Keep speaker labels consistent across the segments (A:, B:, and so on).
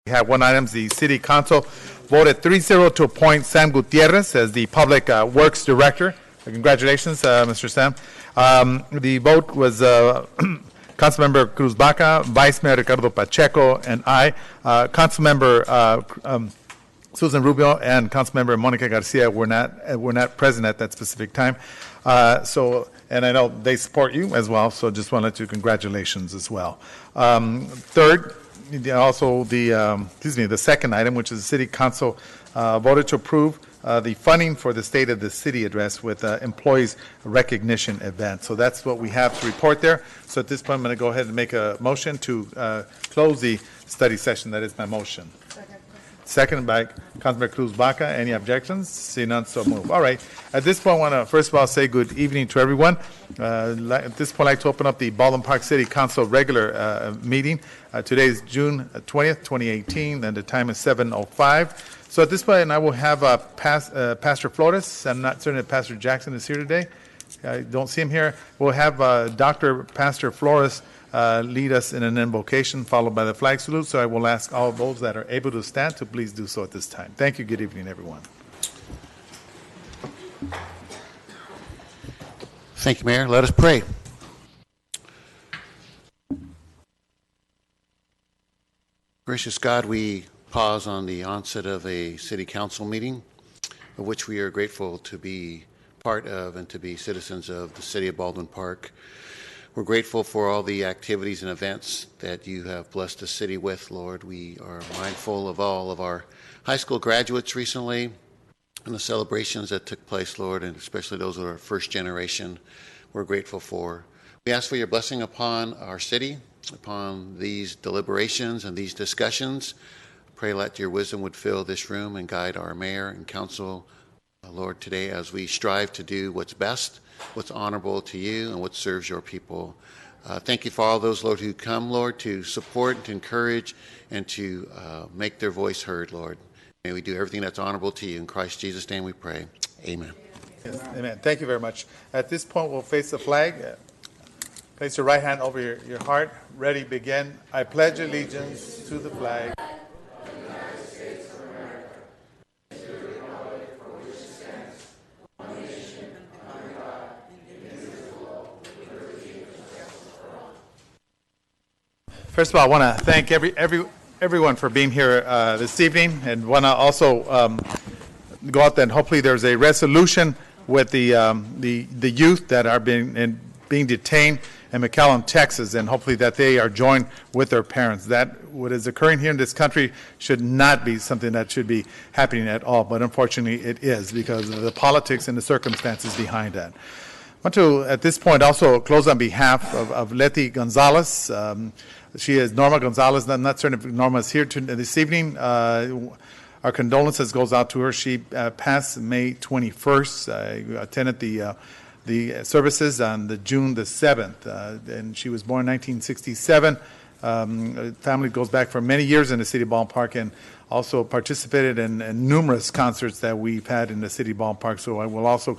A: We have one item. The City Council voted 3-0 to appoint Sam Gutierrez as the Public Works Director. Congratulations, Mr. Sam. The vote was Councilmember Cruz Baca, Vice Mayor Ricardo Pacheco, and I. Councilmember Susan Rubio and Councilmember Monica Garcia were not present at that specific time. And I know they support you as well, so just wanted to congratulations as well. Third, also the second item, which is the City Council voted to approve the funding for the State of the City address with employees recognition event. So that's what we have to report there. So at this point, I'm going to go ahead and make a motion to close the study session. That is my motion. Second by Councilmember Cruz Baca. Any objections? See none, so move. All right. At this point, I want to first of all say good evening to everyone. At this point, I'd like to open up the Baldwin Park City Council regular meeting. Today is June 20th, 2018, and the time is 7:05. So at this point, I will have Pastor Flores. I'm not certain if Pastor Jackson is here today. I don't see him here. We'll have Dr. Pastor Flores lead us in an invocation, followed by the flag salute. So I will ask all those that are able to stand to please do so at this time. Thank you. Good evening, everyone.
B: Thank you, Mayor. Let us pray. Gracious God, we pause on the onset of a city council meeting, of which we are grateful to be part of and to be citizens of the city of Baldwin Park. We're grateful for all the activities and events that you have blessed the city with, Lord. We are mindful of all of our high school graduates recently and the celebrations that took place, Lord, and especially those of our first generation we're grateful for. We ask for your blessing upon our city, upon these deliberations and these discussions. Pray let your wisdom would fill this room and guide our mayor and council, Lord, today as we strive to do what's best, what's honorable to you, and what serves your people. Thank you for all those, Lord, who come, Lord, to support, to encourage, and to make their voice heard, Lord. May we do everything that's honorable to you. In Christ Jesus' name we pray. Amen.
A: Yes, amen. Thank you very much. At this point, we'll face the flag. Place your right hand over your heart. Ready, begin. I pledge allegiance to the flag. First of all, I want to thank everyone for being here this evening, and want to also go out there and hopefully there's a resolution with the youth that are being detained in McAllen, Texas, and hopefully that they are joined with their parents. That what is occurring here in this country should not be something that should be happening at all, but unfortunately it is because of the politics and the circumstances behind that. I want to, at this point, also close on behalf of Letty Gonzalez. She is Norma Gonzalez. I'm not certain if Norma is here this evening. Our condolences goes out to her. She passed May 21st. I attended the services on June the 7th, and she was born in 1967. Family goes back for many years in the city ballpark and also participated in numerous concerts that we've had in the city ballpark. So I will also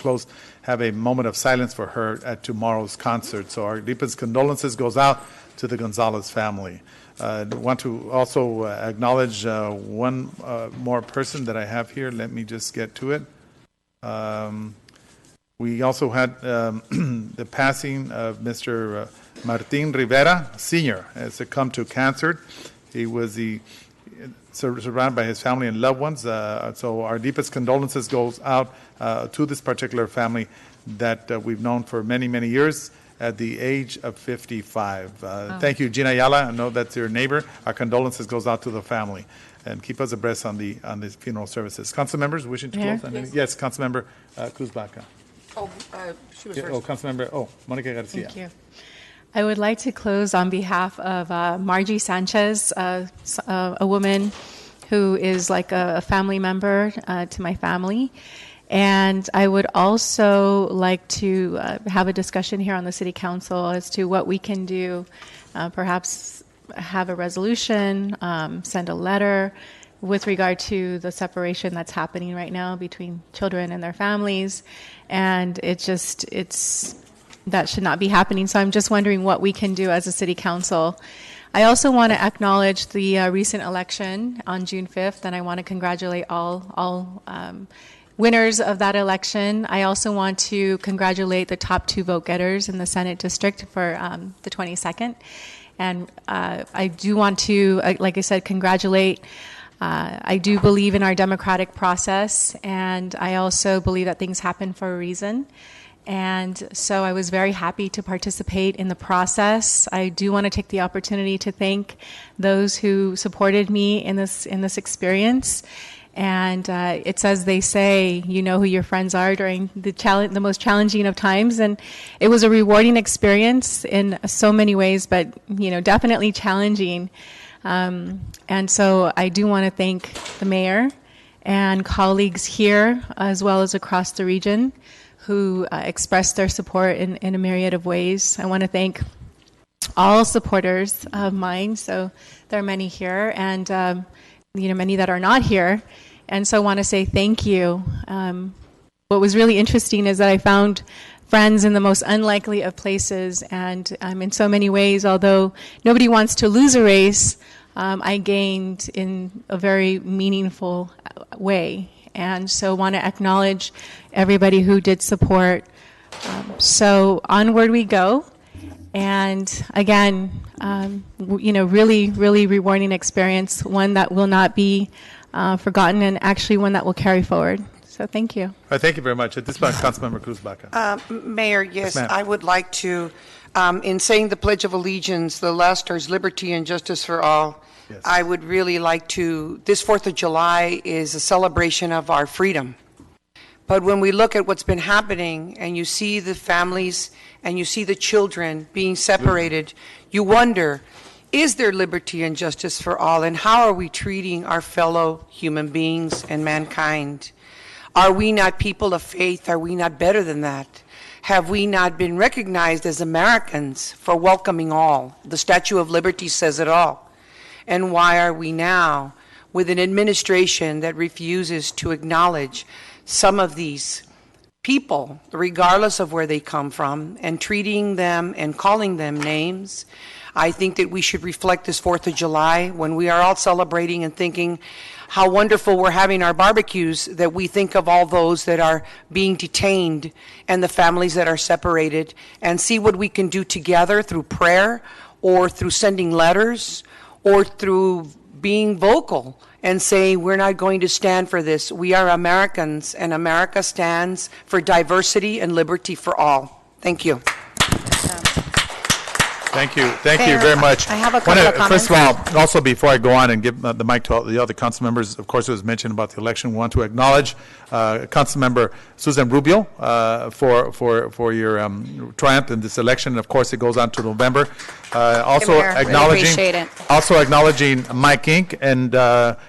A: have a moment of silence for her at tomorrow's concert. So our deepest condolences goes out to the Gonzalez family. I want to also acknowledge one more person that I have here. Let me just get to it. We also had the passing of Mr. Martin Rivera, Sr., has succumbed to cancer. He was surrounded by his family and loved ones. So our deepest condolences goes out to this particular family that we've known for many, many years at the age of 55. Thank you, Gina Ayala. I know that's your neighbor. Our condolences goes out to the family. And keep us abreast on the funeral services. Council members wishing to close? Yes, Council Member Cruz Baca.
C: She was first.
A: Councilmember, Monica Garcia.
C: Thank you. I would like to close on behalf of Margie Sanchez, a woman who is like a family member to my family. And I would also like to have a discussion here on the City Council as to what we can do, perhaps have a resolution, send a letter with regard to the separation that's happening right now between children and their families. And that should not be happening. So I'm just wondering what we can do as a City Council. I also want to acknowledge the recent election on June 5th, and I want to congratulate all winners of that election. I also want to congratulate the top 2 vote getters in the Senate district for the 22nd. And I do want to, like I said, congratulate. I do believe in our democratic process, and I also believe that things happen for a reason. And so I was very happy to participate in the process. I do want to take the opportunity to thank those who supported me in this experience. And it's as they say, you know who your friends are during the most challenging of times. And it was a rewarding experience in so many ways, but definitely challenging. And so I do want to thank the mayor and colleagues here, as well as across the region, who expressed their support in a myriad of ways. I want to thank all supporters of mine. So there are many here, and many that are not here. And so I want to say thank you. What was really interesting is that I found friends in the most unlikely of places, and in so many ways, although nobody wants to lose a race, I gained in a very meaningful way. And so I want to acknowledge everybody who did support. So onward we go. And again, really, really rewarding experience, one that will not be forgotten, and actually one that will carry forward. So thank you.
A: All right, thank you very much. At this point, Councilmember Cruz Baca.
D: Mayor, yes,
A: ma'am.
D: I would like to, in saying the Pledge of Allegiance, the last is liberty and justice for all.
A: Yes.
D: I would really like to, this 4th of July is a celebration of our freedom. But when we look at what's been happening and you see the families and you see the children being separated, you wonder, is there liberty and justice for all? And how are we treating our fellow human beings and mankind? Are we not people of faith? Are we not better than that? Have we not been recognized as Americans for welcoming all? The Statue of Liberty says it all. And why are we now with an administration that refuses to acknowledge some of these people, regardless of where they come from, and treating them and calling them names? I think that we should reflect this 4th of July when we are all celebrating and thinking how wonderful we're having our barbecues, that we think of all those that are being detained and the families that are separated, and see what we can do together through prayer or through sending letters or through being vocal and saying we're not going to stand for this. We are Americans, and America stands for diversity and liberty for all. Thank you.
A: Thank you. Thank you very much.
E: I have a couple of comments.
A: First of all, also before I go on and give the mic to all the other council members, of course, it was mentioned about the election. We want to acknowledge Council Member Susan Rubio for your triumph in this election. And of course, it goes on to November. Also
E: Mayor, really appreciate it.
A: acknowledging Mike Inc. and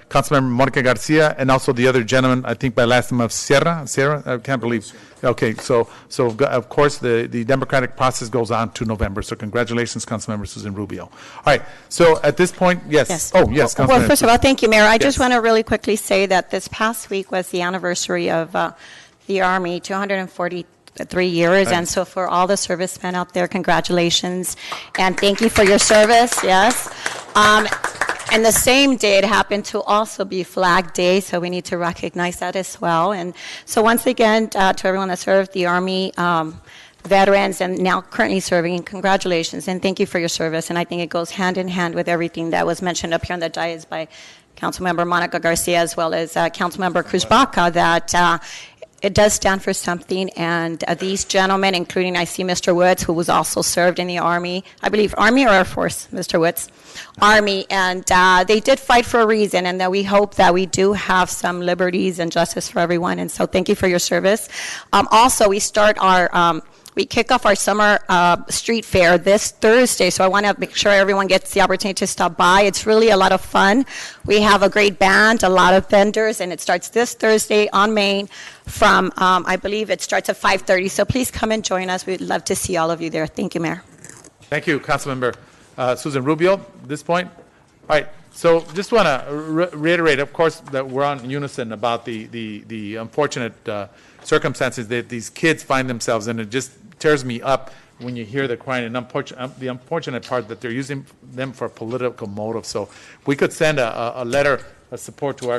A: Councilmember Monica Garcia, and also the other gentleman, I think by last name of Sierra. I can't believe. Okay, so of course the democratic process goes on to November. So congratulations, Councilmember Susan Rubio. All right. So at this point, yes. Oh, yes, Councilmember.
E: Well, first of all, thank you, Mayor. I
A: Yes.
E: just want to really quickly say that this past week was the anniversary of the Army, 243 years.
A: Right.
E: And so for all the servicemen out there, congratulations. And thank you for your service, yes. And the same day, it happened to also be Flag Day, so we need to recognize that as well. And so once again, to everyone that served the Army, veterans and now currently serving, congratulations and thank you for your service. And I think it goes hand in hand with everything that was mentioned up here on the dais by Councilmember Monica Garcia as well as Councilmember Cruz Baca, that it does stand for something, and these gentlemen, including I see Mr. Woods, who was also served in the Army, I believe Army or Air Force, Mr. Woods, Army, and they did fight for a reason, and that we hope that we do have some liberties and justice for everyone, and so thank you for your service. Also, we kick off our summer street fair this Thursday, so I want to make sure everyone gets the opportunity to stop by. It's really a lot of fun. We have a great band, a lot of vendors, and it starts this Thursday on Main from, I believe it starts at 5:30, so please come and join us. We'd love to see all of you there. Thank you, Mayor.
A: Thank you, Councilmember Susan Rubio. At this point, all right. So just want to reiterate, of course, that we're on unison about the unfortunate circumstances that these kids find themselves in. It just tears me up when you hear the crying, and the unfortunate part that they're using them for political motives. So we could send a letter of support to our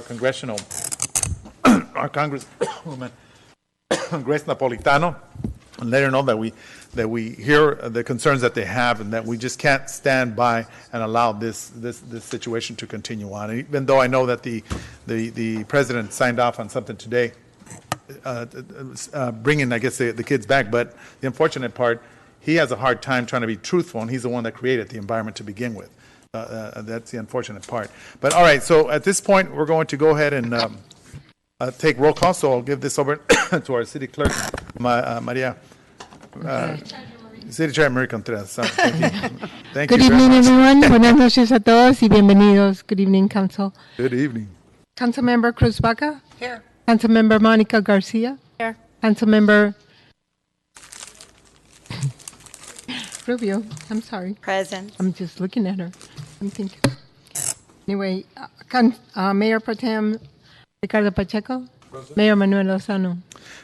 A: our Congresswoman, Grace Napolitano, and let her know that we hear the concerns that they have, and that we just can't stand by and allow this situation to continue on. And even though I know that the president signed off on something today, bringing, I guess, the kids back, but the unfortunate part, he has a hard time trying to be truthful, and he's the one that created the environment to begin with. That's the unfortunate part. But all right, so at this point, we're going to go ahead and take roll call. So I'll give this over to our city clerk, Maria. City Chair Maria Contreras. Thank you. Thank
F: Good
A: you very
F: evening,
A: much.
F: everyone. Buenas noches a todos y bienvenidos. Good evening, Council.
A: Good evening.
F: Councilmember Cruz Baca.
D: Here.
F: Councilmember Monica Garcia.
C: Here.
F: Councilmember Rubio. I'm sorry.
E: Present.
F: I'm just looking at her. I'm thinking. Anyway, Mayor Pro Tem Ricardo Pacheco. Mayor Manuel Lozano.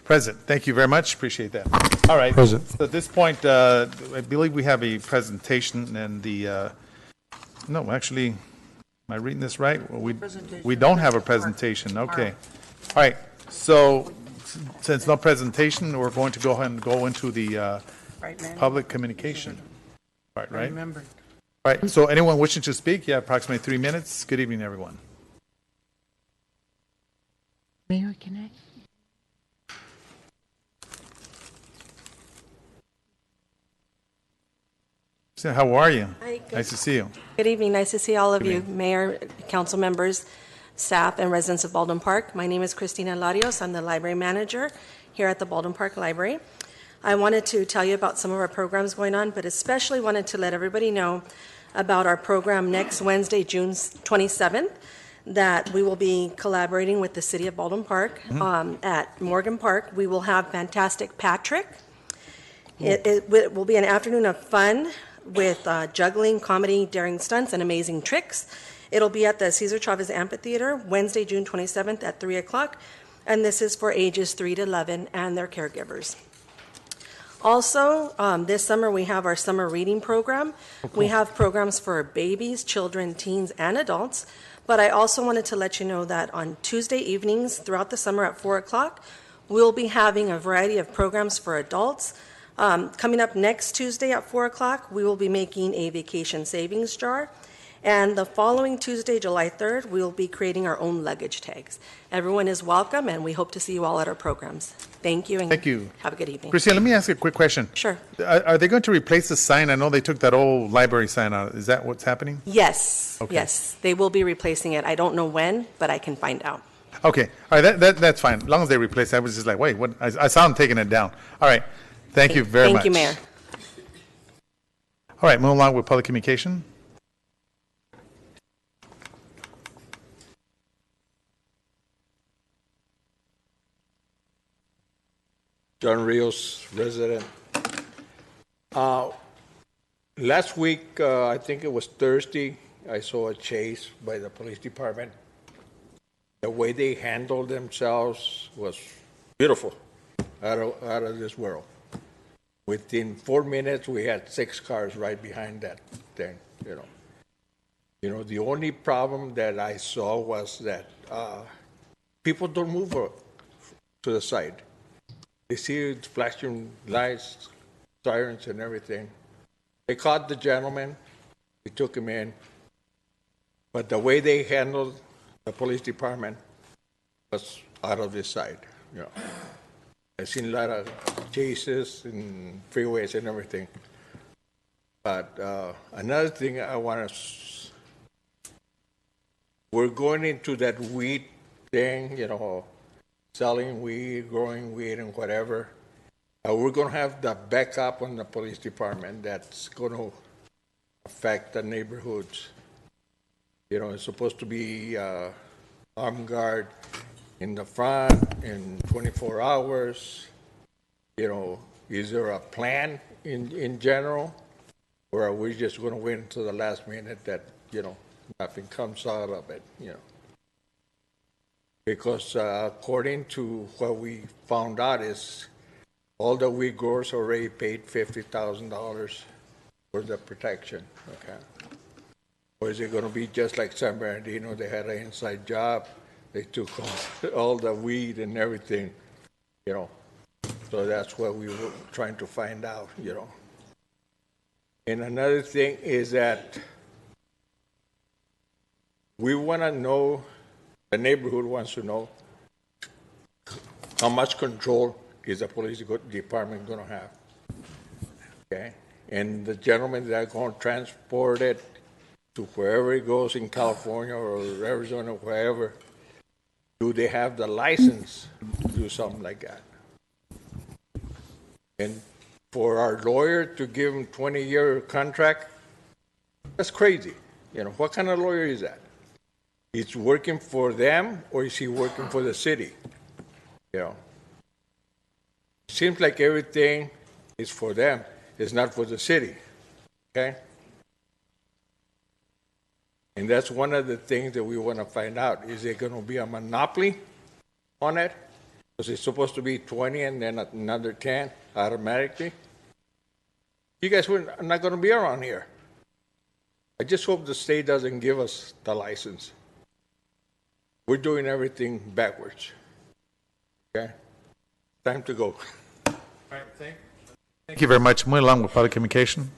A: Present. Thank you very much. Appreciate that. All right.
G: Present.
A: So at this point, I believe we have a presentation, and no, actually, am I reading this right? Well, we don't have a presentation. Okay. All right. So since no presentation, we're going to go ahead and go into the public communication part, right?
D: Remember.
A: All right. So anyone wishing to speak, you have approximately 3 minutes. Good evening, everyone.
F: Mayor, can I?
A: So how are you?
H: Hi, good.
A: Nice to see you.
H: Good evening. Nice to see all of
A: Good
H: you,
A: evening.
H: Mayor, council members, staff, and residents of Baldwin Park. My name is Christina Larios. I'm the library manager here at the Baldwin Park Library. I wanted to tell you about some of our programs going on, but especially wanted to let everybody know about our program next Wednesday, June 27th, that we will be collaborating with the city of Baldwin Park at Morgan Park. We will have Fantastic Patrick. It will be an afternoon of fun with juggling, comedy, daring stunts, and amazing tricks. It'll be at the Cesar Chavez Amphitheater, Wednesday, June 27th at 3 o'clock, and this is for ages 3 to 11 and their caregivers. Also, this summer we have our summer reading program. We have programs for babies, children, teens, and adults, but I also wanted to let you know that on Tuesday evenings throughout the summer at 4 o'clock, we'll be having a variety of programs for adults. Coming up next Tuesday at 4 o'clock, we will be making a vacation savings jar. And the following Tuesday, July 3rd, we'll be creating our own luggage tags. Everyone is welcome, and we hope to see you all at our programs. Thank you. And
A: Thank you.
H: Have a good evening.
A: Christina, let me ask you a quick question.
H: Sure.
A: Are they going to replace the sign? I know they took that old library sign out. Is that what's happening?
H: Yes.
A: Okay.
H: Yes. They will be replacing it. I don't know when, but I can find out.
A: Okay. All right. That's fine. As long as they replace it. I was just like, wait, what? I saw them taking it down. All right. Thank you very much.
H: Thank you, Mayor.
A: All right. Moving along with public communication.
G: John Rios, resident. Last week, I think it was Thursday, I saw a chase by the police department. The way they handled themselves was beautiful, out of this world. Within 4 minutes, we had 6 cars right behind that thing, You know, the only problem that I saw was that people don't move to the side. They see flashing lights, sirens, and everything. They caught the gentleman. They took him in. But the way they handled the police department was out of this side. I've seen a lot of chases and freeways and everything. But another thing I want to... We're going into that weed thing, selling weed, growing weed, and whatever. We're going to have the backup on the police department that's going to affect the neighborhoods. It's supposed to be armed guard in the front in 24 hours. Is there a plan in general? Or are we just going to wait until the last minute that, nothing comes out of it, Because according to what we found out is all the Uyghurs already paid $50,000 for the protection, okay? Or is it going to be just like San Bernardino? They had an inside job. They took all the weed and everything, you know. So that's what we were trying to find out, you know. And another thing is that we want to know, the neighborhood wants to know, how much control is the police department going to have? Okay? And the gentlemen that are going to transport it to wherever it goes in California or Arizona, wherever, do they have the license to do something like that? And for our lawyer to give him 20-year contract, that's crazy. You know, what kind of lawyer is that? He's working for them, or is he working for the city? You know, seems like everything is for them. It's not for the city. Okay? And that's one of the things that we want to find out. Is there going to be a monopoly on it? Because it's supposed to be 20 and then another 10 automatically. You guys are not going to be around here. I just hope the state doesn't give us the license. We're doing everything backwards. Okay? Time to go.
A: All right, thank you very much. Moving along with public communication.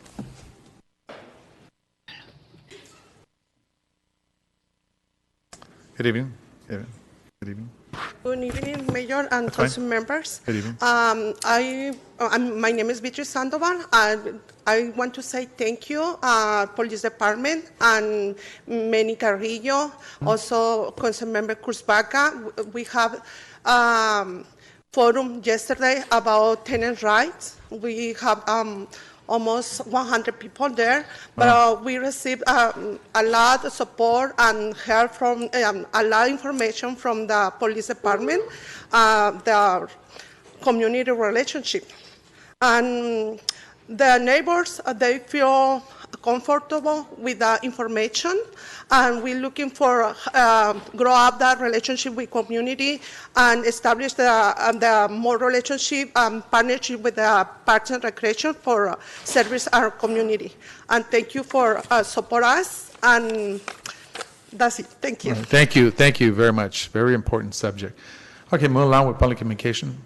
A: Good evening. Good evening.
I: Good evening, Mayor and council members.
A: Good evening.
I: My name is Beatriz Sandoval. I want to say thank you, Police Department and Manny Carrillo, also Council Member Kurzbaca. We have forum yesterday about tenant rights. We have almost 100 people there, but we received a lot of support and help from a lot of information from the police department, the community relationship. And the neighbors, they feel comfortable with the information, and we're looking for grow up that relationship with community and establish the more relationship and partnership with the Parks and Recreation for service our community. And thank you for support us, and that's it. Thank you.
A: Thank you very much. Very important subject. Okay, move along with public communication.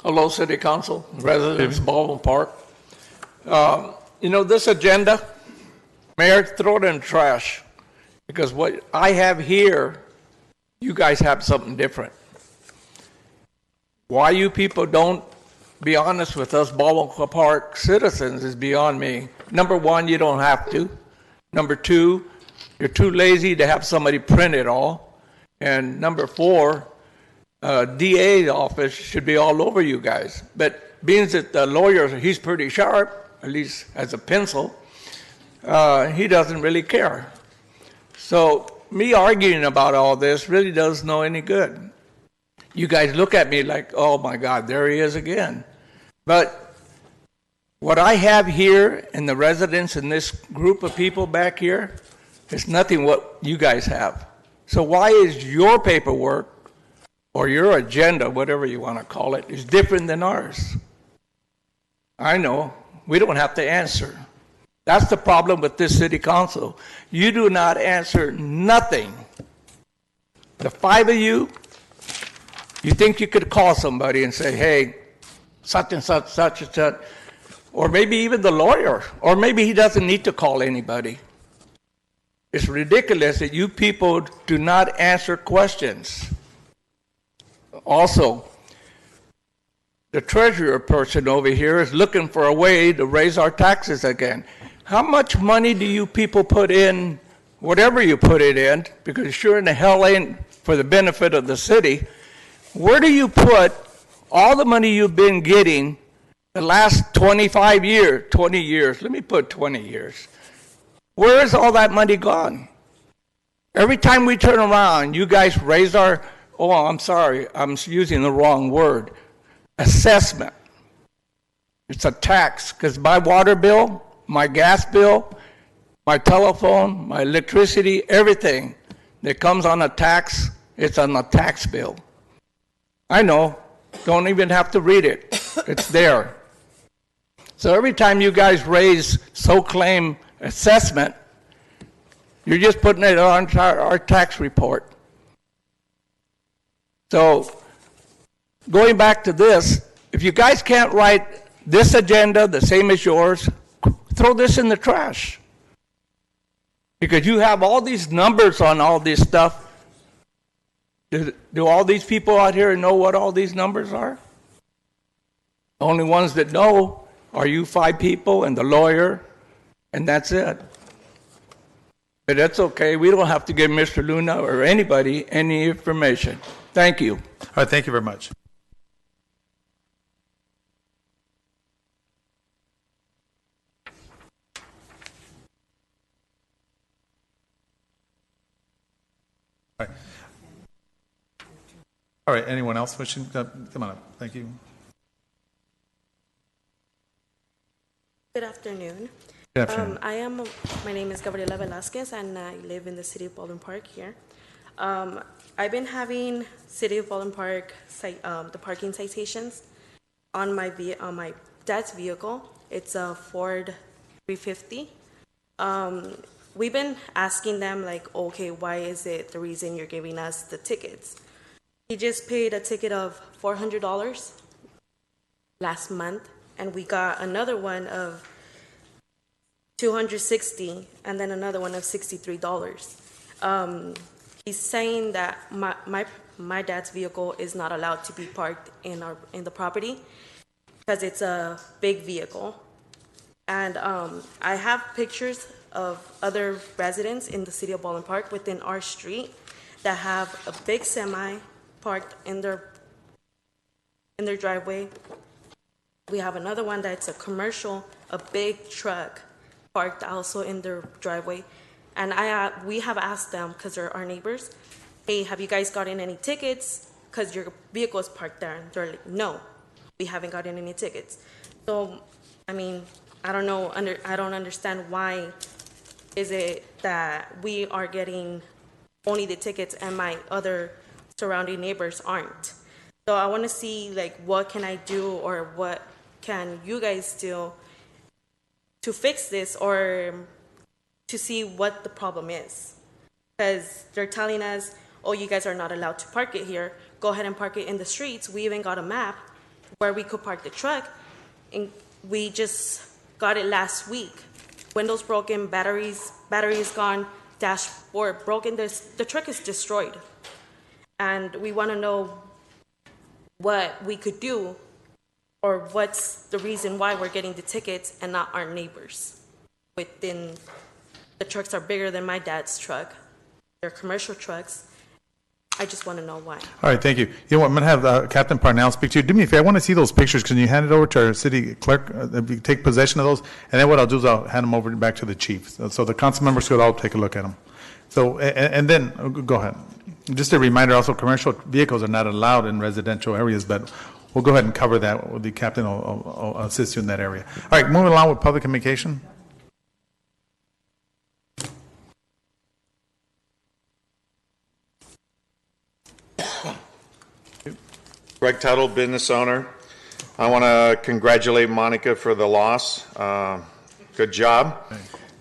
G: Hello, City Council, residents of Baldwin Park. This agenda, Mayor, throw it in the trash, because what I have here, you guys have something different. Why you people don't be honest with us Baldwin Park citizens is beyond me. Number one, you don't have to. Number two, you're too lazy to have somebody print it all. And number four, DA office should be all over you guys. But being that the lawyer, he's pretty sharp, at least as a pencil, he doesn't really care. So me arguing about all this really doesn't know any good. You guys look at me like, oh my God, there he is again. But what I have here and the residents in this group of people back here is nothing what you guys have. So why is your paperwork or your agenda, whatever you want to call it, is different than ours? I know. We don't have to answer. That's the problem with this city council. You do not answer nothing. The five of you, you think you could call somebody and say, hey, such and such, such and such, or maybe even the lawyer, or maybe he doesn't need to call anybody. It's ridiculous that you people do not answer questions. Also, the treasurer person over here is looking for a way to raise our taxes again. How much money do you people put in, whatever you put it in, because sure in the hell ain't for the benefit of the city, where do you put all the money you've been getting the last 25 years, 20 years, let me put 20 years. Where is all that money gone? Every time we turn around, you guys raise our, oh, I'm sorry, I'm using the wrong word, assessment. It's a tax, because my water bill, my gas bill,
J: My telephone, my electricity, everything that comes on a tax, it's on a tax bill. I know, don't even have to read it. It's there. So every time you guys raise so-claim assessment, you're just putting it on our tax report. So going back to this, if you guys can't write this agenda the same as yours, throw this in the trash. Because you have all these numbers on all this stuff. Do all these people out here know what all these numbers are? The only ones that know are you 5 people and the lawyer, and that's it. But that's okay. We don't have to give Mr. Luna or anybody any information. Thank you.
A: All right, thank you very much. All right, anyone else wishing? Come on up. Thank you.
H: Good afternoon.
A: Good afternoon.
H: My name is Gabriela Velasquez, and I live in the city of Baldwin Park here. I've been having city of Baldwin Park the parking citations on my dad's vehicle. It's a Ford 350. We've been asking them, like, okay, why is it the reason you're giving us the tickets? He just paid a ticket of $400 last month, and we got another one of $260, and then another one of $63. He's saying that my dad's vehicle is not allowed to be parked in the property because it's a big vehicle. And I have pictures of other residents in the city of Baldwin Park within our street that have a big semi parked in their driveway. We have another one that's a commercial, a big truck parked also in their driveway. And we have asked them, because they're our neighbors, hey, have you guys gotten any tickets? Because your vehicle is parked there. And they're like, no, we haven't gotten any tickets. So, I mean, I don't know, I don't understand why is it that we are getting only the tickets and my other surrounding neighbors aren't. So I want to see, like, what can I do, or what can you guys do to fix this, or to see what the problem is. Because they're telling us, oh, you guys are not allowed to park it here. Go ahead and park it in the streets. We even got a map where we could park the truck, and we just got it last week. Windows broken, batteries gone, dashboard broken. The truck is destroyed. And we want to know what we could do, or what's the reason why we're getting the tickets and not our neighbors. The trucks are bigger than my dad's truck. They're commercial trucks. I just want to know why.
A: All right, thank you. You know what, I'm going to have Captain Parnell speak to you. Do me a favor, I want to see those pictures. Can you hand it over to our city clerk? Take possession of those, and then what I'll do is I'll hand them over back to the chief. So the council members could all take a look at them. So, and then, go ahead. Just a reminder, also, commercial vehicles are not allowed in residential areas, but we'll go ahead and cover that. The captain will assist you in that area. All right, moving along with public communication.
K: Greg Tuttle, business owner. I want to congratulate Monica for the loss. Good job.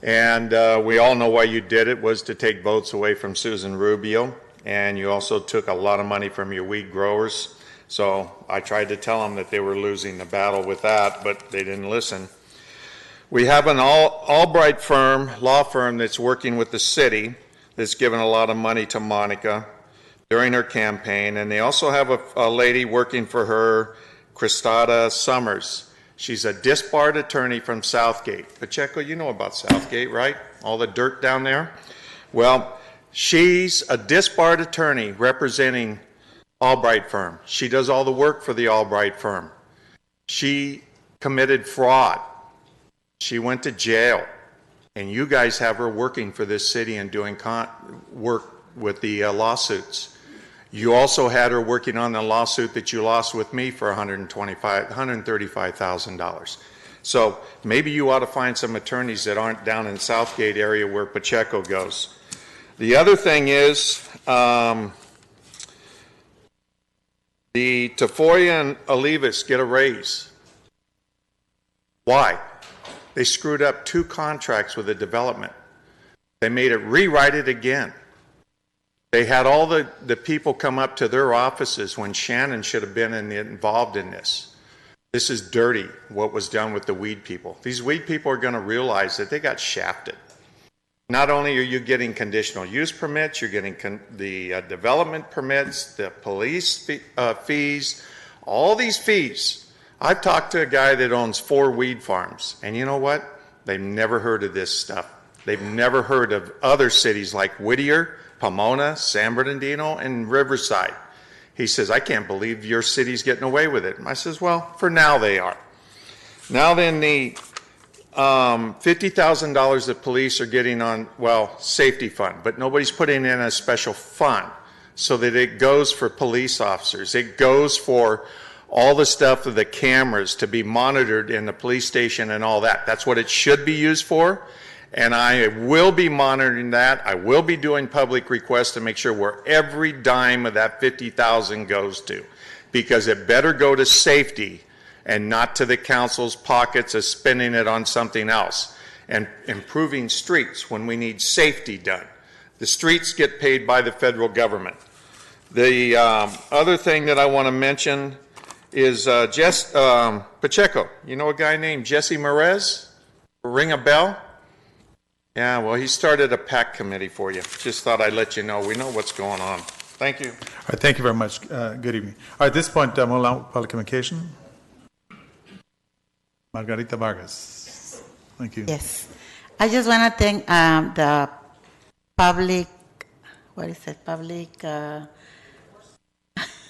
K: And we all know why you did it, was to take votes away from Susan Rubio. And you also took a lot of money from your weed growers. So I tried to tell them that they were losing the battle with that, but they didn't listen. We have an Albright firm, law firm, that's working with the city that's given a lot of money to Monica during her campaign. And they also have a lady working for her, Christada Summers. She's a disbarred attorney from Southgate. Pacheco, you know about Southgate, right? All the dirt down there? Well, she's a disbarred attorney representing Albright firm. She does all the work for the Albright firm. She committed fraud. She went to jail. And you guys have her working for this city and doing work with the lawsuits. You also had her working on the lawsuit that you lost with me for $135,000. So maybe you ought to find some attorneys that aren't down in Southgate area where Pacheco goes. The other thing is, the Tafoya and Olivas get a raise. Why? They screwed up 2 contracts with the development. They made it rewrite it again. They had all the people come up to their offices when Shannon should have been involved in this. This is dirty, what was done with the weed people. These weed people are going to realize that they got shafted. Not only are you getting conditional use permits, you're getting the development permits, the police fees, all these fees. I've talked to a guy that owns 4 weed farms, and you know what? They've never heard of this stuff. They've never heard of other cities like Whittier, Pomona, San Bernardino, and Riverside. He says, I can't believe your city's getting away with it. And I says, well, for now they are. Now then, the $50,000 that police are getting on, well, safety fund, but nobody's putting in a special fund so that it goes for police officers. It goes for all the stuff of the cameras to be monitored in the police station and all that. That's what it should be used for. And I will be monitoring that. I will be doing public requests to make sure where every dime of that $50,000 goes to, because it better go to safety and not to the council's pockets as spending it on something else. And improving streets when we need safety done. The streets get paid by the federal government. The other thing that I want to mention is Pacheco. You know a guy named Jesse Merez? Ring a bell? Yeah, well, he started a PAC committee for you. Just thought I'd let you know. We know what's going on. Thank you.
A: All right, thank you very much. Good evening. All right, at this point, we'll allow public communication. Margarita Vargas. Thank you.
L: Yes. I just want to thank the public, what is it, public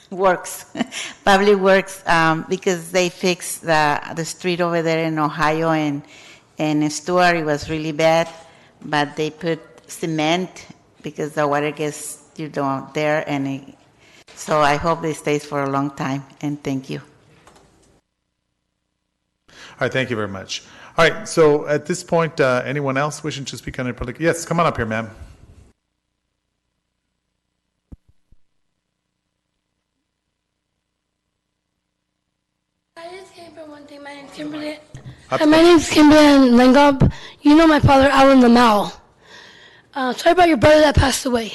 L: works, public works, because they fixed the street over there in Ohio and in Stuart. It was really bad, but they put cement because the water gets there, and so I hope it stays for a long time, and thank you.
A: All right, thank you very much. All right, so at this point, anyone else wishing to speak on the public? Yes, come on up here, ma'am.
M: I just came for one thing. My name's Kimberly. Hi, my name's Kimberly Lengob. You know my father, Alan Lamau. Sorry about your brother that passed away.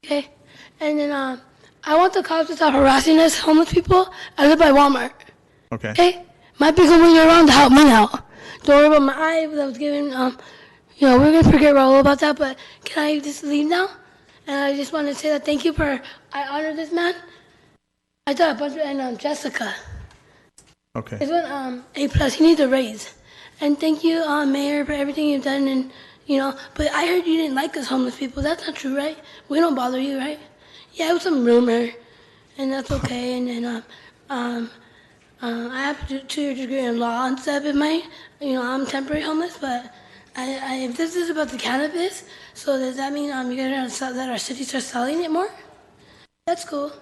M: Okay? And then I want the cops to stop harassing us, homeless people. I live by Walmart.
A: Okay.
M: Okay? Might be coming around to help me out. Don't worry about my eye that was given. We're going to forget all about that, but can I just leave now? And I just want to say that thank you for, I honor this man. I thought a bunch of, and Jessica.
A: Okay.
M: This one, A+, he needs a raise. And thank you, Mayor, for everything you've done. And, but I heard you didn't like us homeless people. That's not true, right? We don't bother you, right? Yeah, it was some rumor, and that's okay. And then, I have a 2-year degree in law and stuff in my, I'm temporary homeless, but if this is about the cannabis, so does that mean you're going to that our city starts selling it more? That's cool.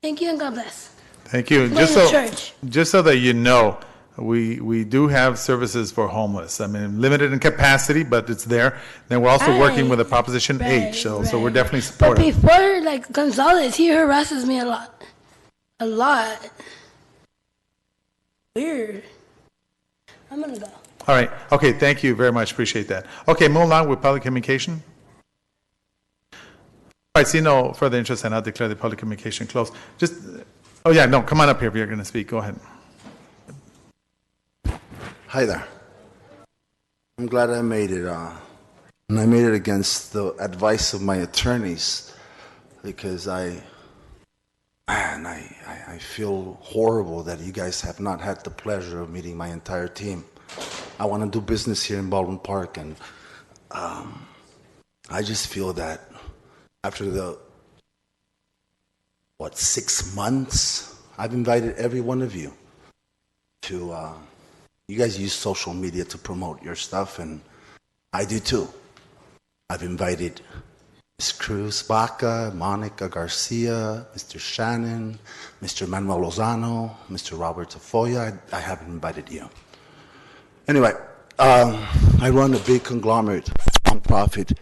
M: Thank you and God bless.
A: Thank you. Just so that you know, we do have services for homeless. I mean, limited in capacity, but it's there. Then we're also working with a Proposition H, so we're definitely supportive.
M: But before, Gonzalez, he harasses me a lot. A lot. Weird. I'm going to go.
A: All right. Okay, thank you very much. Appreciate that. Okay, moving on with public communication. All right, see no further interest, and I'll declare the public communication closed. Come on up here if you're going to speak. Go ahead.
N: Hi there. I'm glad I made it. And I made it against the advice of my attorneys, because I feel horrible that you guys have not had the pleasure of meeting my entire team. I want to do business here in Baldwin Park, and I just feel that after the 6 months, I've invited every one of you to, you guys use social media to promote your stuff, and I do too. I've invited Ms. Cruz Baca, Monica Garcia, Mr. Shannon, Mr. Manuel Lozano, Mr. Robert Tafoya. I haven't invited you. Anyway, I run a big conglomerate, nonprofit,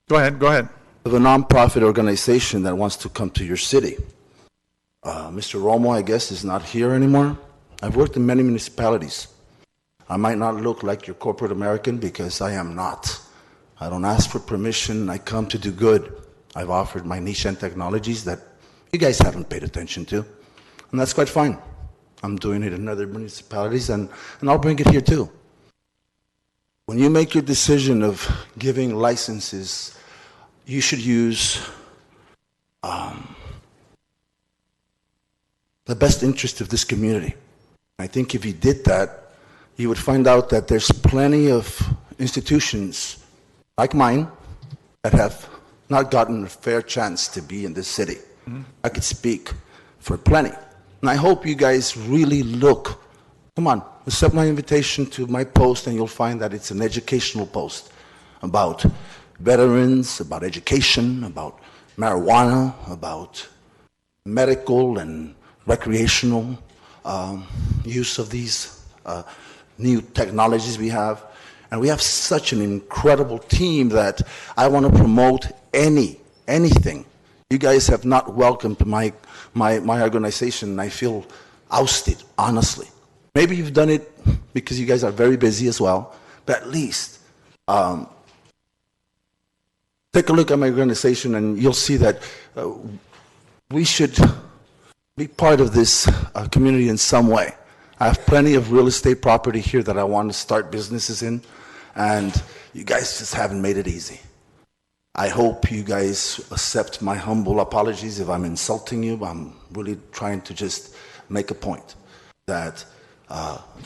A: Go ahead.
N: of a nonprofit organization that wants to come to your city. Mr. Romo, I guess, is not here anymore. I've worked in many municipalities. I might not look like your corporate American because I am not. I don't ask for permission. I come to do good. I've offered my niche and technologies that you guys haven't paid attention to, and that's quite fine. I'm doing it in other municipalities, and I'll bring it here too. When you make your decision of giving licenses, you should use the best interest of this community. I think if you did that, you would find out that there's plenty of institutions like mine that have not gotten a fair chance to be in this city. I could speak for plenty. And I hope you guys really look. Come on, accept my invitation to my post, and you'll find that it's an educational post about veterans, about education, about marijuana, about medical and recreational use of these new technologies we have. And we have such an incredible team that I want to promote anything. You guys have not welcomed my organization, and I feel ousted, honestly. Maybe you've done it because you guys are very busy as well, but at least take a look at my organization and you'll see that we should be part of this community in some way. I have plenty of real estate property here that I want to start businesses in, and you guys just haven't made it easy. I hope you guys accept my humble apologies if I'm insulting you. I'm really trying to just make a point that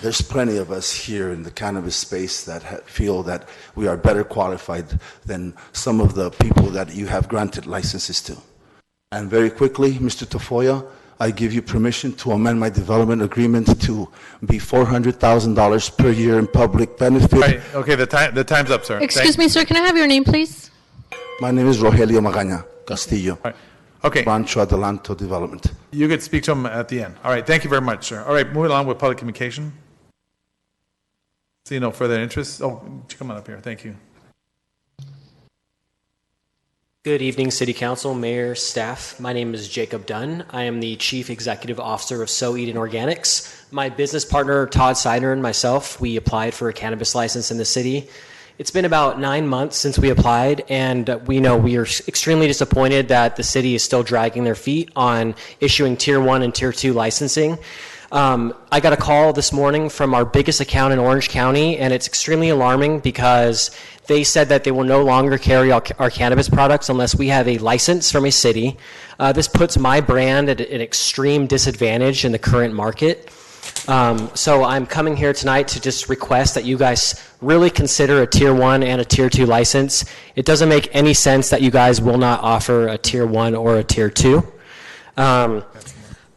N: there's plenty of us here in the cannabis space that feel that we are better qualified than some of the people that you have granted licenses to. And very quickly, Mr. Tafoya, I give you permission to amend my development agreement to be $400,000 per year in public benefit.
A: Right. Okay, the time's up, sir.
O: Excuse me, sir, can I have your name, please?
N: My name is Rogelio Magaña Castillo.
A: Right. Okay.
N: Rancho Adelanto Development.
A: You could speak to him at the end. All right, thank you very much, sir. All right, moving along with public communication. See no further interest. Oh, come on up here. Thank you.
P: Good evening, City Council, Mayor, staff. My name is Jacob Dunn. I am the Chief Executive Officer of So Eden Organics. My business partner, Todd Seidner, and myself, we applied for a cannabis license in the city. It's been about 9 months since we applied, and we know we are extremely disappointed that the city is still dragging their feet on issuing Tier 1 and Tier 2 licensing. I got a call this morning from our biggest account in Orange County, and it's extremely alarming because they said that they will no longer carry our cannabis products unless we have a license from a city. This puts my brand at an extreme disadvantage in the current market. So I'm coming here tonight to just request that you guys really consider a Tier 1 and a Tier 2 license. It doesn't make any sense that you guys will not offer a Tier 1 or a Tier 2.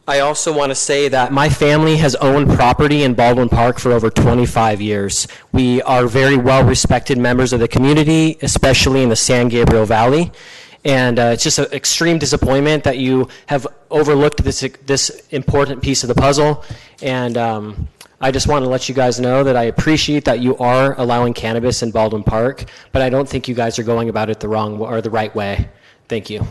P: I also want to say that my family has owned property in Baldwin Park for over 25 years. We are very well-respected members of the community, especially in the San Gabriel Valley. And it's just an extreme disappointment that you have overlooked this important piece of the puzzle. And I just want to let you guys know that I appreciate that you are allowing cannabis in Baldwin Park, but I don't think you guys are going about it the right way. Thank you.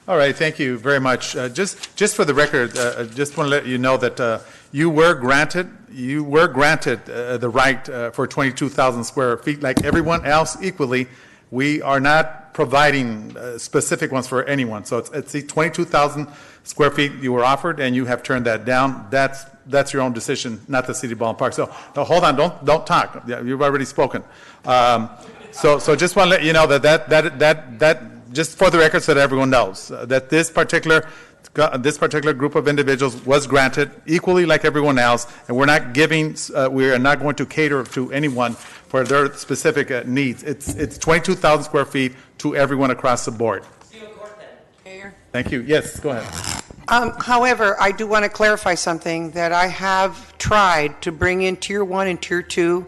A: All right, thank you very much. Just for the record, just want to let you know that you were granted the right for 22,000 square feet, like everyone else equally. We are not providing specific ones for anyone. So it's the 22,000 square feet you were offered, and you have turned that down. That's your own decision, not the City of Baldwin Park. So no, hold on, don't talk. You've already spoken. So just want to let you know that just for the record, so that everyone knows that this particular group of individuals was granted equally like everyone else, and we are not going to cater to anyone for their specific needs. It's 22,000 square feet to everyone across the board.
D: Mayor?
A: Thank you. Yes, go ahead.
D: However, I do want to clarify something that I have tried to bring in Tier 1 and Tier 2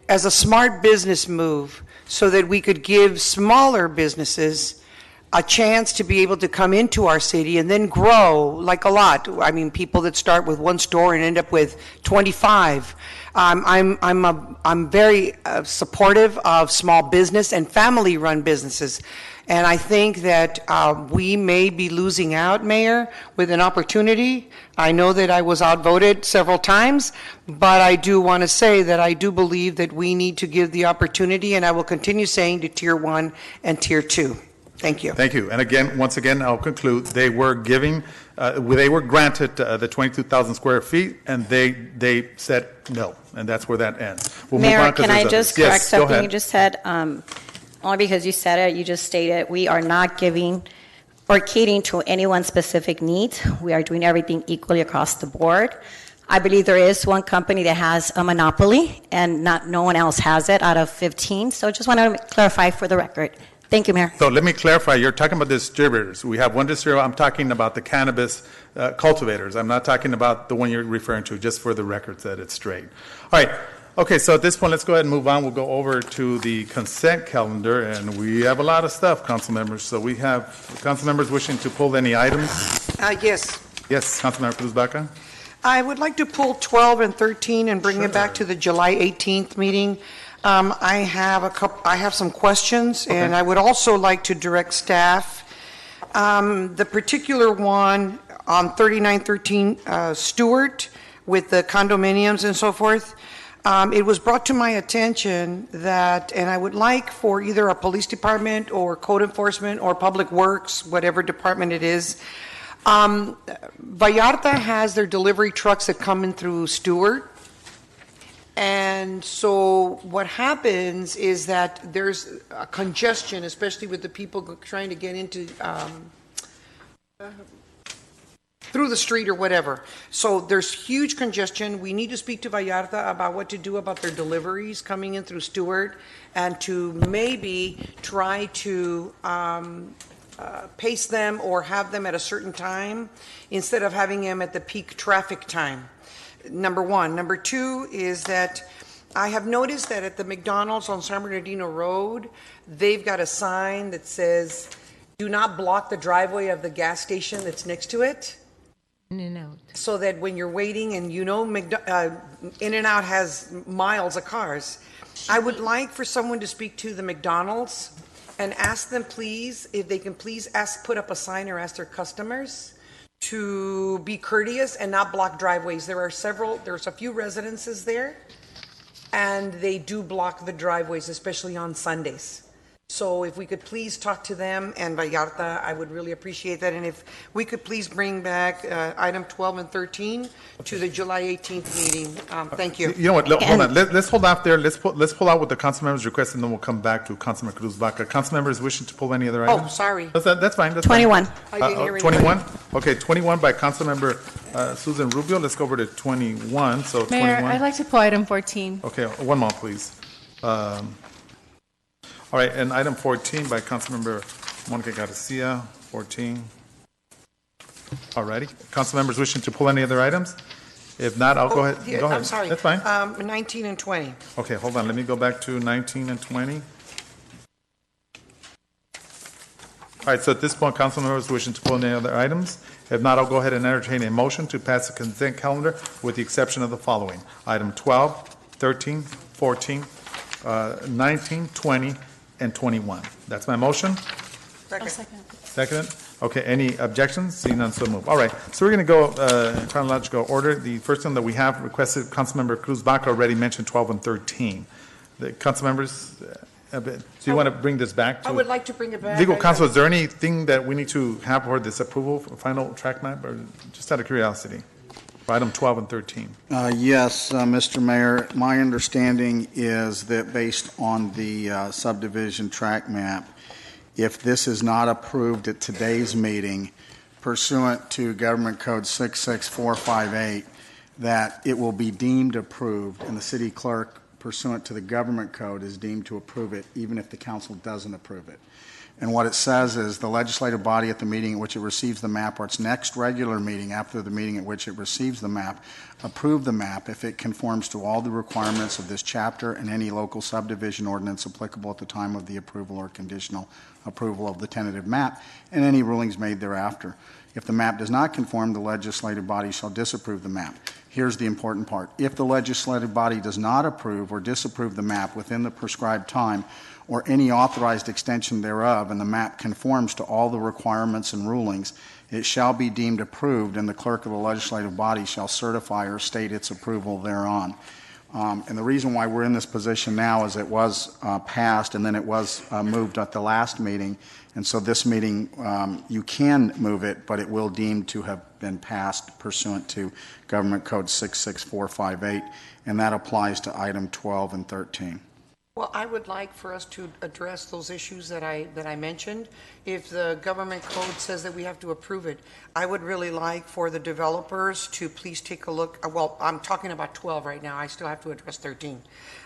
D: as a smart business move so that we could give smaller businesses a chance to be able to come into our city and then grow like a lot. I mean, people that start with one store and end up with 25. I'm very supportive of small business and family-run businesses. And I think that we may be losing out, Mayor, with an opportunity. I know that I was outvoted several times, but I do want to say that I do believe that we need to give the opportunity, and I will continue saying to Tier 1 and Tier 2. Thank you.
A: Thank you. And again, once again, I'll conclude. They were granted the 22,000 square feet, and they said no, and that's where that ends. We'll move
E: Mayor,
A: on 'cause
E: can I
A: there's
E: just
A: others.
E: correct
A: Yes, go
E: something
A: ahead.
E: you just said? Only because you said it, you just stated we are not giving or catering to anyone's specific needs. We are doing everything equally across the board. I believe there is one company that has a monopoly, and no one else has it out of 15. So just want to clarify for the record. Thank you, Mayor.
A: So let me clarify. You're talking about distributors. We have one distributor. I'm talking about the cannabis cultivators. I'm not talking about the one you're referring to, just for the record that it's straight. All right. Okay, so at this point, let's go ahead and move on. We'll go over to the consent calendar, and we have a lot of stuff, council members. So we have council members wishing to pull any items.
D: Yes.
A: Yes, Councilmember Cruz Baca.
D: I would like to pull 12 and 13 and bring it back to the July 18th meeting. I have some questions, and I would also like to direct staff. The particular one on 3913 Stewart with the condominiums and so forth, it was brought to my attention that, and I would like for either a police department or code enforcement or public works, whatever department it is, Vallarta has their delivery trucks that come in through Stewart. And so what happens is that there's a congestion, especially with the people trying to get into through the street or whatever. So there's huge congestion. We need to speak to Vallarta about what to do about their deliveries coming in through Stewart, and to maybe try to pace them or have them at a certain time instead of having them at the peak traffic time. Number one. Number two is that I have noticed that at the McDonald's on San Bernardino Road, they've got a sign that says, "Do not block the driveway of the gas station that's next to it."
F: In and out.
D: So that when you're waiting, and you know In-N-Out has miles of cars, I would like for someone to speak to the McDonald's and ask them, please, if they can please put up a sign or ask their customers to be courteous and not block driveways. There's a few residences there, and they do block the driveways, especially on Sundays. So if we could please talk to them and Vallarta, I would really appreciate that. And if we could please bring back item 12 and 13 to the July 18th meeting. Thank you.
A: You know what? Hold on. Let's hold off there. Let's pull out what the council members request, and then we'll come back to Councilmember Cruz Baca. Council members wishing to pull any other items?
D: Oh, sorry.
A: That's fine. That's
E: 21.
A: Fine.
D: I didn't hear
A: 21? Okay, 21 by Councilmember Susan Rubio. Let's go over to 21. So
C: Mayor,
A: 21.
C: I'd like to pull item 14.
A: Okay, one more, please. All right, and item 14 by Councilmember Monica Garcia, 14. All righty. Council members wishing to pull any other items? If not, I'll go ahead.
D: Yeah,
A: Go ahead.
D: I'm sorry.
A: That's fine.
D: 19 and 20.
A: Okay, hold on. Let me go back to 19 and 20. All right, so at this point, council members wishing to pull any other items? If not, I'll go ahead and entertain a motion to pass the consent calendar with the exception of the following. Item 12, 13, 14, 19, 20, and 21. That's my motion. Second. Okay, any objections? Seeing none, so move. All right, so we're going to go in chronological order. The first one that we have requested, Councilmember Cruz Baca already mentioned 12 and 13. The council members, do you want to bring this back?
D: I would like to bring it back.
A: Legal counsel, is there anything that we need to have for this approval, for final track map, or just out of curiosity? For item 12 and 13.
Q: Yes, Mr. Mayor, my understanding is that based on the subdivision track map, if this is not approved at today's meeting, pursuant to Government Code 66458, that it will be deemed approved, and the city clerk, pursuant to the Government Code, is deemed to approve it, even if the council doesn't approve it. And what it says is the legislative body at the meeting at which it receives the map, or its next regular meeting after the meeting at which it receives the map, approve the map if it conforms to all the requirements of this chapter and any local subdivision ordinance applicable at the time of the approval or conditional approval of the tentative map and any rulings made thereafter. If the map does not conform, the legislative body shall disapprove the map. Here's the important part. If the legislative body does not approve or disapprove the map within the prescribed time or any authorized extension thereof, and the map conforms to all the requirements and rulings, it shall be deemed approved, and the clerk of the legislative body shall certify or state its approval thereon. And the reason why we're in this position now is it was passed and then it was moved at the last meeting. And so this meeting, you can move it, but it will deem to have been passed pursuant to Government Code 66458, and that applies to item 12 and 13.
D: Well, I would like for us to address those issues that I mentioned. If the government code says that we have to approve it, I would really like for the developers to please take a look. Well, I'm talking about 12 right now. I still have to address 13.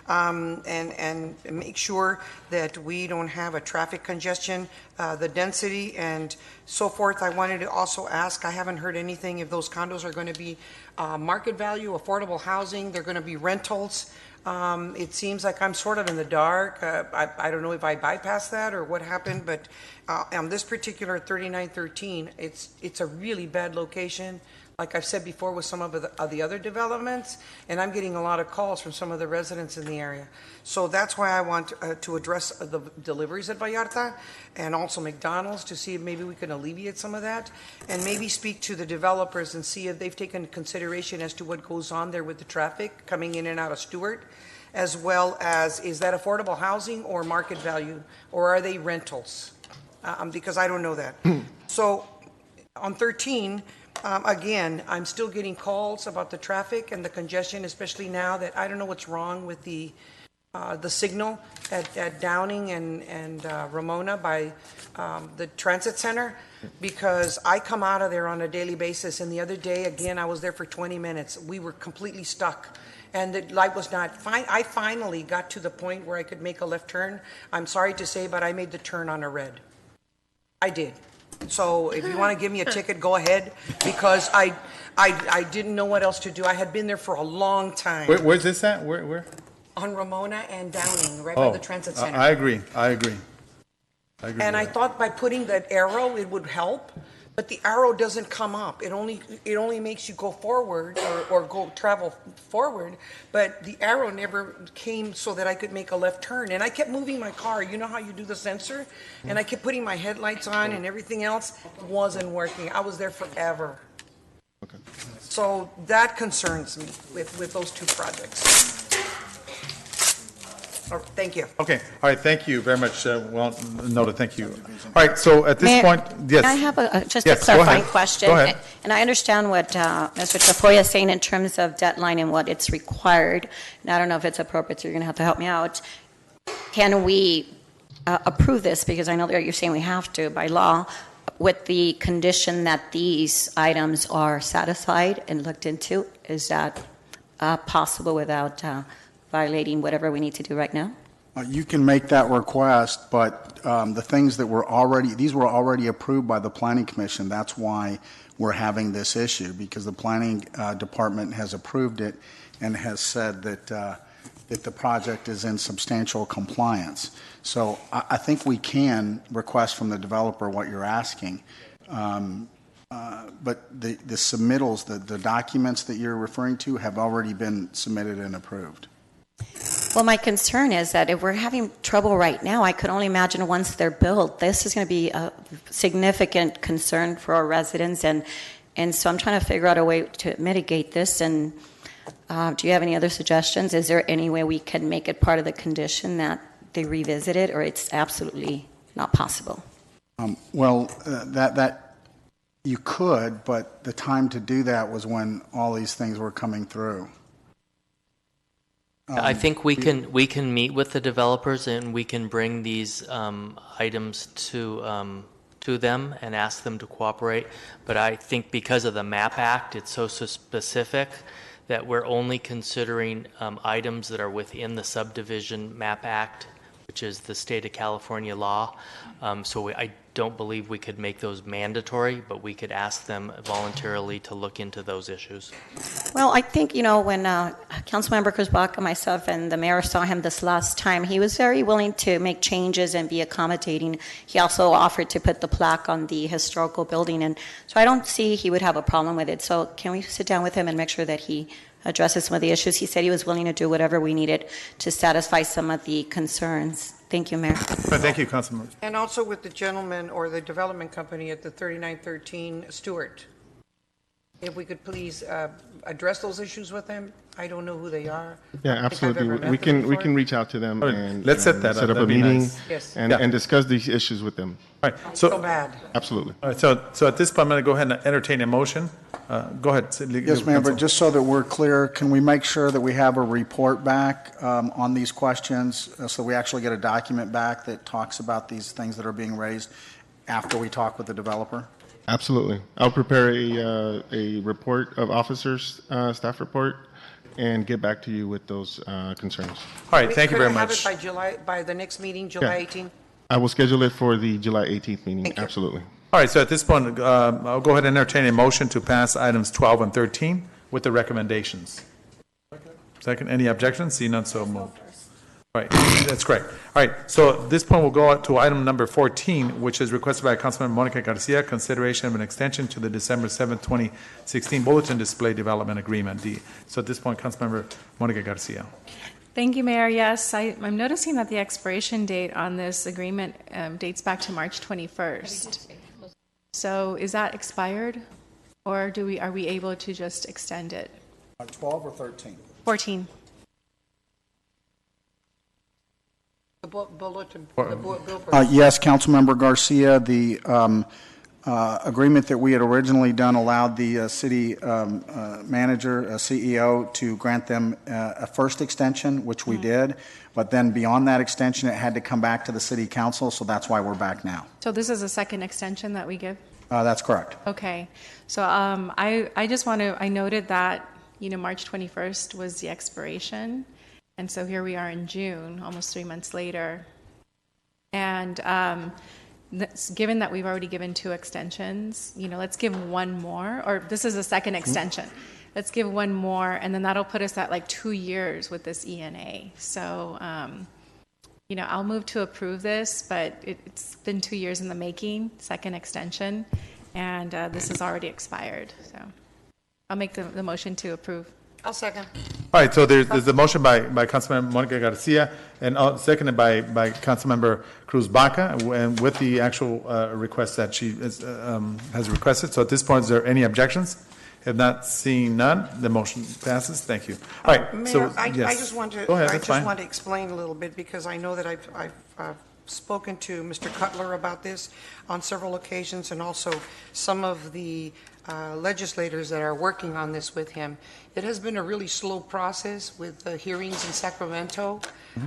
D: And make sure that we don't have a traffic congestion, the density and so forth. I wanted to also ask, I haven't heard anything if those condos are going to be market value, affordable housing, they're going to be rentals. It seems like I'm sort of in the dark. I don't know if I bypassed that or what happened, but on this particular 3913, it's a really bad location. Like I've said before with some of the other developments, and I'm getting a lot of calls from some of the residents in the area. So that's why I want to address the deliveries at Vallarta and also McDonald's to see if maybe we can alleviate some of that and maybe speak to the developers and see if they've taken consideration as to what goes on there with the traffic coming in and out of Stewart, as well as is that affordable housing or market value, or are they rentals? Because I don't know that. So on 13, again, I'm still getting calls about the traffic and the congestion, especially now that I don't know what's wrong with the signal at Downing and Ramona by the transit center, because I come out of there on a daily basis. And the other day, again, I was there for 20 minutes. We were completely stuck. And the light was not fine. I finally got to the point where I could make a left turn. I'm sorry to say, but I made the turn on a red. I did. So if you want to give me a ticket, go ahead, because I didn't know what else to do. I had been there for a long time.
A: Where's this at? Where?
D: On Ramona and Downing, right by the transit center.
A: I agree.
D: And I thought by putting that arrow, it would help, but the arrow doesn't come up. It only makes you go forward or go travel forward, but the arrow never came so that I could make a left turn. And I kept moving my car. You know how you do the sensor? And I kept putting my headlights on and everything else wasn't working. I was there forever.
A: Okay.
D: So that concerns me with those two projects. Thank you.
A: Okay. All right. Thank you very much. Well noted. Thank you. All right. So at this point, yes.
E: I have just
A: yes,
E: a clarifying question.
A: Go ahead.
E: And I understand what Mr. Tafoya is saying in terms of deadline and what it's required. And I don't know if it's appropriate, so you're going to have to help me out. Can we approve this? Because I know that you're saying we have to by law, with the condition that these items are satisfied and looked into. Is that possible without violating whatever we need to do right now?
Q: You can make that request, but the things that these were already approved by the Planning Commission. That's why we're having this issue, because the Planning Department has approved it and has said that the project is in substantial compliance. So I think we can request from the developer what you're asking. But the submittals, the documents that you're referring to have already been submitted and approved.
E: Well, my concern is that if we're having trouble right now, I could only imagine once they're built, this is going to be a significant concern for our residents. And so I'm trying to figure out a way to mitigate this. And do you have any other suggestions? Is there any way we can make it part of the condition that they revisit it, or it's absolutely not possible?
Q: That you could, but the time to do that was when all these things were coming through.
R: I think we can meet with the developers and we can bring these items to them and ask them to cooperate. But I think because of the MAP Act, it's so specific that we're only considering items that are within the subdivision MAP Act, which is the state of California law. So I don't believe we could make those mandatory, but we could ask them voluntarily to look into those issues.
E: Well, I think, when Councilmember Cruzbaca, myself, and the mayor saw him this last time, he was very willing to make changes and be accommodating. He also offered to put the plaque on the historical building, and so I don't see he would have a problem with it. So can we sit down with him and make sure that he addresses some of the issues? He said he was willing to do whatever we needed to satisfy some of the concerns. Thank you, Mayor.
A: Thank you, Councilmember.
D: And also with the gentleman or the development company at the 3913 Stewart. If we could please address those issues with them. I don't know who they are.
S: Yeah, absolutely. We can reach out to them and
A: let's set that up.
S: set up a
A: That'd be
S: meeting
A: nice.
D: Yes.
S: and discuss these issues with them.
A: All right.
D: So bad.
S: Absolutely.
A: All right. So at this point, I'm going to go ahead and entertain a motion. Go ahead.
Q: Yes, Mayor, but just so that we're clear, can we make sure that we have a report back on these questions so we actually get a document back that talks about these things that are being raised after we talk with the developer?
S: Absolutely. I'll prepare a report of officers, staff report, and get back to you with those concerns.
A: All right. Thank you very
D: Could I
A: much.
D: have it by the next meeting, July 18th?
S: I will schedule it for the July 18th meeting. Absolutely.
A: All right. So at this point, I'll go ahead and entertain a motion to pass items 12 and 13 with the recommendations. Second. Any objections? See none, so moved. All right, that's correct. All right, so at this point, we'll go to item number 14, which is requested by Councilmember Monica Garcia, consideration of an extension to the December 7, 2016 Bulletin Display Development Agreement. So at this point, Councilmember Monica Garcia.
C: Thank you, Mayor. Yes, I'm noticing that the expiration date on this agreement dates back to March 21st. So is that expired, or are we able to just extend it?
Q: 12 or 13?
C: 14.
D: The bulletin.
Q: Yes, Councilmember Garcia, the agreement that we had originally done allowed the city manager, CEO, to grant them a first extension, which we did. But then beyond that extension, it had to come back to the city council, so that's why we're back now.
C: So this is a second extension that we give?
Q: That's correct.
C: Okay. So I just want to, I noted that, March 21st was the expiration. And so here we are in June, almost 3 months later. And given that we've already given 2 extensions, let's give one more, or this is a second extension. Let's give one more, and then that'll put us at like 2 years with this ENA. So, I'll move to approve this, but it's been 2 years in the making, second extension, and this is already expired. So I'll make the motion to approve.
D: I'll second.
A: All right, so there's a motion by Councilmember Monica Garcia and seconded by Councilmember Cruz Baca, and with the actual request that she has requested. So at this point, is there any objections? If not, seeing none, the motion passes. Thank you. All right.
D: Mayor,
A: So
D: I
A: yes.
D: just want to.
A: Go ahead.
D: I
A: That's
D: just
A: fine.
D: want to explain a little bit because I know that I've spoken to Mr. Cutler about this on several occasions, and also some of the legislators that are working on this with him. It has been a really slow process with the hearings in Sacramento.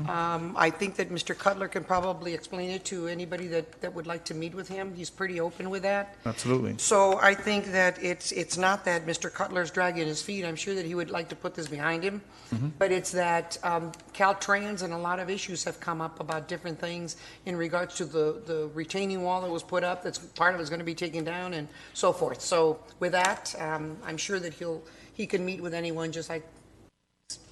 D: I think that Mr. Cutler can probably explain it to anybody that would like to meet with him. He's pretty open with that.
A: Absolutely.
D: So I think that it's not that Mr. Cutler's dragging his feet. I'm sure that he would like to put this behind him. But it's that Caltrans and a lot of issues have come up about different things in regards to the retaining wall that was put up. That's part of it is going to be taken down and so forth. So with that, I'm sure that he can meet with anyone just like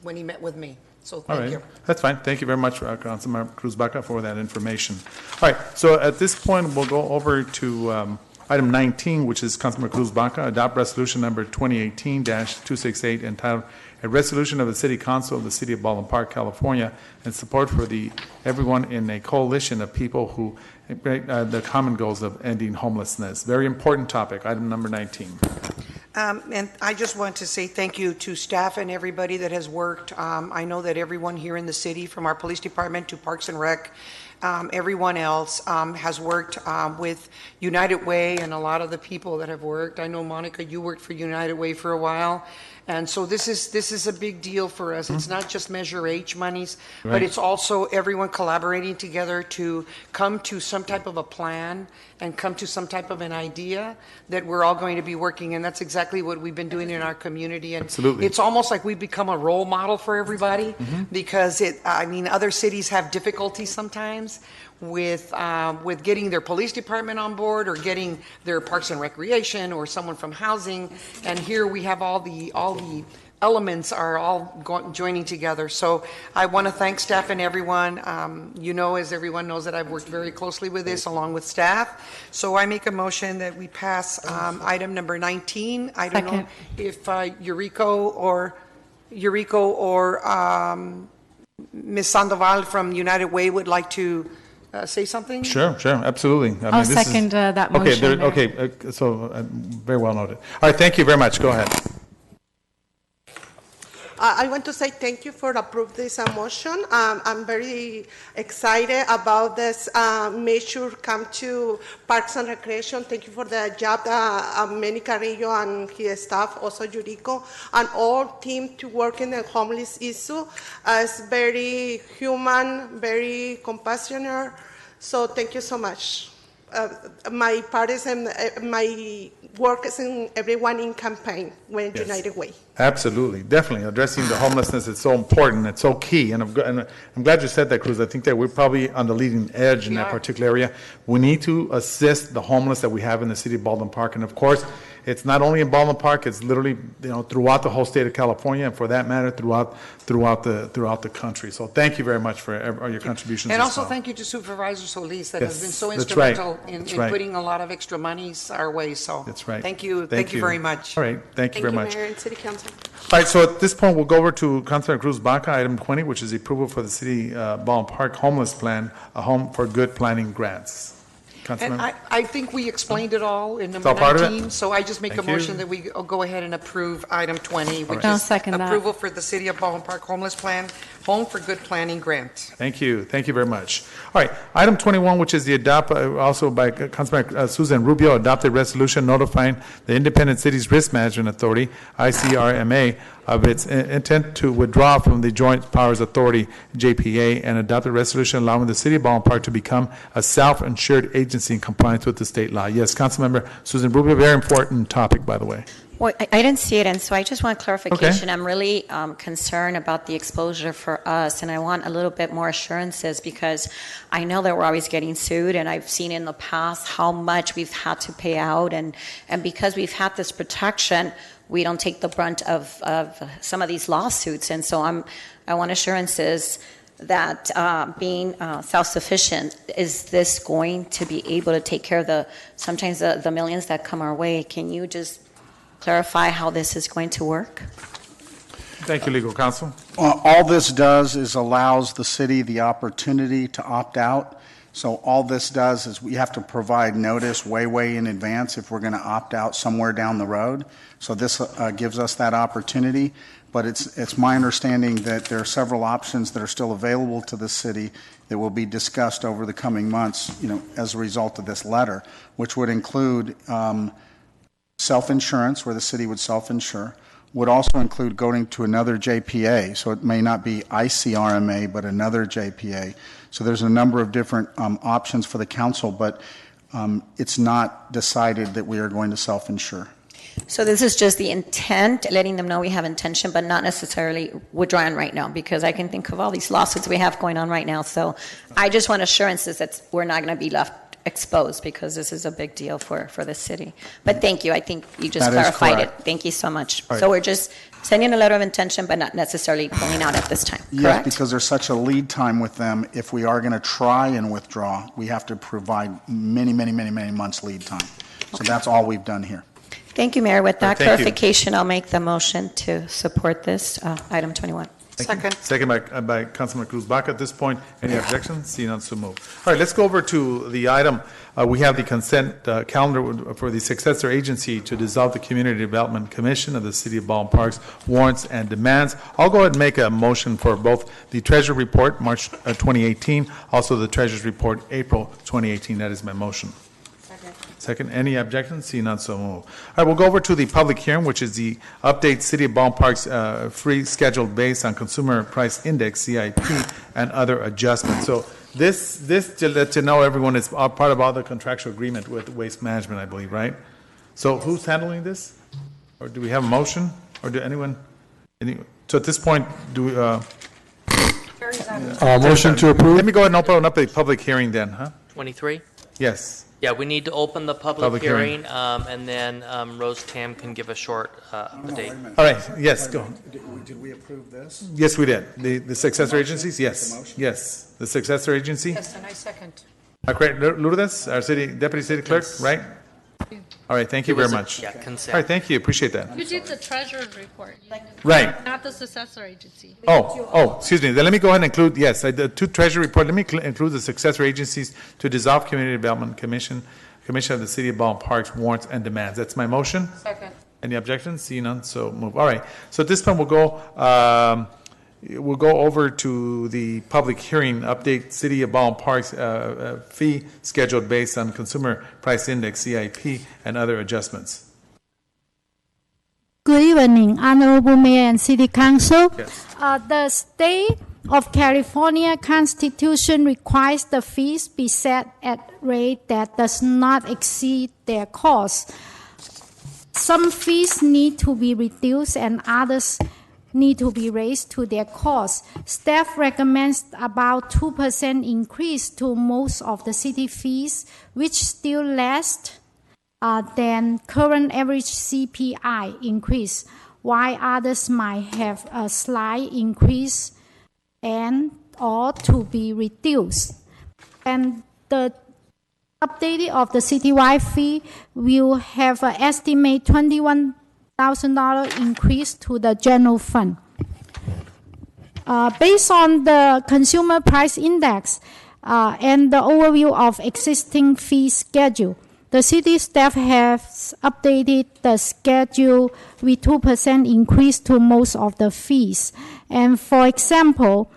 D: when he met with me. So
A: All
D: thank
A: right.
D: you.
A: That's fine. Thank you very much, Councilmember Cruz Baca, for that information. All right. So at this point, we'll go over to item 19, which is Councilmember Cruz Baca, adopt resolution number 2018-268 entitled "A Resolution of the City Council of the City of Baldwin Park, California, in support for everyone in a coalition of people who the common goals of ending homelessness." Very important topic. Item number 19.
D: And I just want to say thank you to staff and everybody that has worked. I know that everyone here in the city, from our police department to Parks and Rec, everyone else has worked with United Way, and a lot of the people that have worked. I know, Monica, you worked for United Way for a while. And so this is a big deal for us. It's not just Measure H monies, but it's also everyone collaborating together to come to some type of a plan and come to some type of an idea that we're all going to be working. And that's exactly what we've been doing in our community. And
A: Absolutely.
D: it's almost like we've become a role model for everybody because other cities have difficulties sometimes with getting their police department on board or getting their Parks and Recreation or someone from housing. And here we have all the elements are all joining together. So I want to thank staff and everyone. As everyone knows, that I've worked very closely with this along with staff. So I make a motion that we pass item number 19. I don't know if Eureka or Ms. Sandoval from United Way would like to say something?
A: Sure, absolutely.
C: I'll second that motion.
A: Very well noted. All right, thank you very much. Go ahead.
I: I want to say thank you for approving this motion. I'm very excited about this measure come to Parks and Recreation. Thank you for the job, Manny Carrillo and his staff, also Yuriko, and all team to work in the homeless issue. It's very human, very compassionate. So thank you so much. My parties and my work is in everyone in campaign when United Way.
A: Absolutely, definitely. Addressing the homelessness is so important. It's so key. And I'm glad you said that, Cruz. I think that we're probably on the leading edge in that particular area. We need to assist the homeless that we have in the city of Baldwin Park. And of course, it's not only in Baldwin Park, it's literally throughout the whole state of California, and for that matter, throughout the country. So thank you very much for all your contributions.
D: And also thank you to Supervisor Solis that has been so instrumental in putting a lot of extra monies our way. So
A: that's right.
D: Thank you very much.
A: All right, thank you very much.
I: Mayor and City Council.
A: All right, so at this point, we'll go over to Councilor Cruz Baca, item 20, which is the approval for the City Baldwin Park Homeless Plan, a Home for Good Planning Grants.
D: And I think we explained it all in number 19, so I just make a motion that we go ahead and approve item 20, which is approval for the City of Baldwin Park Homeless Plan, Home for Good Planning Grant.
A: Thank you very much. All right, item 21, which is the also by Councilman Susan Rubio, adopted resolution notifying the Independent Cities Risk Management Authority, ICRMA, of its intent to withdraw from the Joint Powers Authority, JPA, and adopted resolution allowing the City of Baldwin Park to become a self-insured agency in compliance with the state law. Yes, Councilmember Susan Rubio, very important topic, by the way.
E: Well, I didn't see it, and so I just want clarification. Okay. I'm really concerned about the exposure for us, and I want a little bit more assurances because I know that we're always getting sued, and I've seen in the past how much we've had to pay out, and because we've had this protection, we don't take the brunt of some of these lawsuits, and so I want assurances that being self-sufficient, is this going to be able to take care of sometimes the millions that come our way? Can you just clarify how this is going to work?
A: Thank you, legal counsel.
Q: All this does is allows the city the opportunity to opt out. So all this does is we have to provide notice way in advance if we're going to opt out somewhere down the road. So this gives us that opportunity. But it's my understanding that there are several options that are still available to the city that will be discussed over the coming months, as a result of this letter, which would include self-insurance, where the city would self-insure, would also include going to another JPA. So it may not be ICRMA, but another JPA. So there's a number of different options for the council, but it's not decided that we are going to self-insure.
E: So this is just the intent, letting them know we have intention, but not necessarily withdrawing right now, because I can think of all these lawsuits we have going on right now. So I just want assurances that we're not going to be left exposed, because this is a big deal for the city. But thank you. I think you just clarified it. Thank you so much. Right. So we're just sending a letter of intention, but not necessarily pulling out at this time, correct?
Q: Yes, because there's such a lead time with them. If we are going to try and withdraw, we have to provide many months lead time. So that's all we've done here.
E: Thank you, Mayor. With that clarification, I'll make the motion to support this item 21.
A: Second by Councilman Cruz Baca. At this point, any objections? Seeing none, so moved. All right, let's go over to the item. We have the consent calendar for the successor agency to dissolve the Community Development Commission of the City of Baldwin Park's warrants and demands. I'll go ahead and make a motion for both the Treasury Report, March 2018, also the Treasurer's Report, April 2018. That is my motion. Second, any objections? See none, so moved. All right, we'll go over to the public hearing, which is the update City of Baldwin Park's free schedule based on Consumer Price Index, CIP, and other adjustments. So this to let you know, everyone, is part of all the contractual agreement with Waste Management, I believe, right? So who's handling this? Or do we have a motion? Or do anyone? So at this point, do we?
T: Motion to approve.
A: Let me go ahead and open up a public hearing then, huh?
R: 23?
A: Yes.
R: Yeah, we need to open the public
A: Public hearing.
R: hearing, and then Rose Tam can give a short update.
A: All right, yes, go.
Q: Did we approve this?
A: Yes, we did. The successor agencies, yes. Yes, the successor agency.
T: Yes, and I second.
A: Correct, Lourdes, our deputy city clerk, right? All right, thank you
R: It
A: very
R: was a-
A: much.
R: yeah, consent.
A: All right, thank you, appreciate that.
O: You did the treasurer's report.
A: Right.
O: Not the successor agency.
A: Excuse me. Then let me go ahead and include, yes, the two treasury report. Let me include the successor agencies to dissolve Community Development Commission of the City of Baldwin Parks warrants and demands. That's my motion.
T: Second.
A: Any objections? See none, so move. All right. So at this point, we'll go over to the public hearing update, City of Baldwin Parks fee scheduled based on Consumer Price Index, CIP, and other adjustments.
U: Good evening, Honorable Mayor and City Council.
A: Yes.
U: The State of California Constitution requires the fees be set at rate that does not exceed their cost. Some fees need to be reduced and others need to be raised to their cost. Staff recommends about 2% increase to most of the city fees, which still less than current average CPI increase, while others might have a slight increase and or to be reduced. And the updating of the citywide fee will have an estimate $21,000 increase to the general fund. Based on the Consumer Price Index and the overview of existing fee schedule, the city staff has updated the schedule with 2% increase to most of the fees. And for example,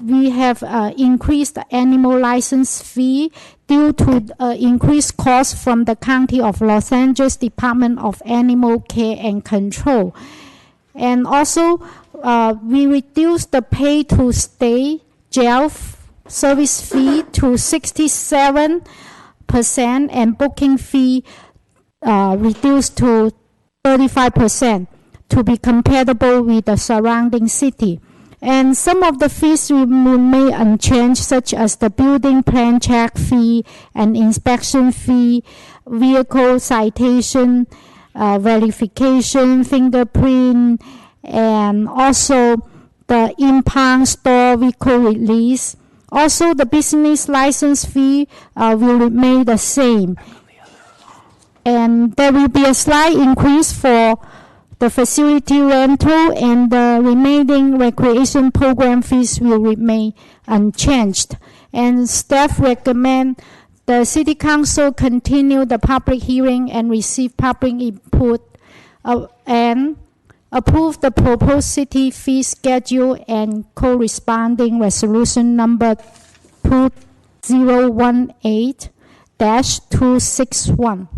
U: we have increased the animal license fee due to increased costs from the County of Los Angeles Department of Animal Care and Control. And also, we reduced the pay-to-stay jail service fee to 67%, and booking fee reduced to 35% to be compatible with the surrounding city. And some of the fees remain unchanged, such as the building plan check fee and inspection fee, vehicle citation, verification, fingerprint, and also the impound store vehicle release. Also, the business license fee will remain the same. And there will be a slight increase for the facility rental, and the remaining recreation program fees will remain unchanged. And staff recommend the City Council continue the public hearing and receive public input and approve the proposed city fee schedule and corresponding resolution number 2018-261.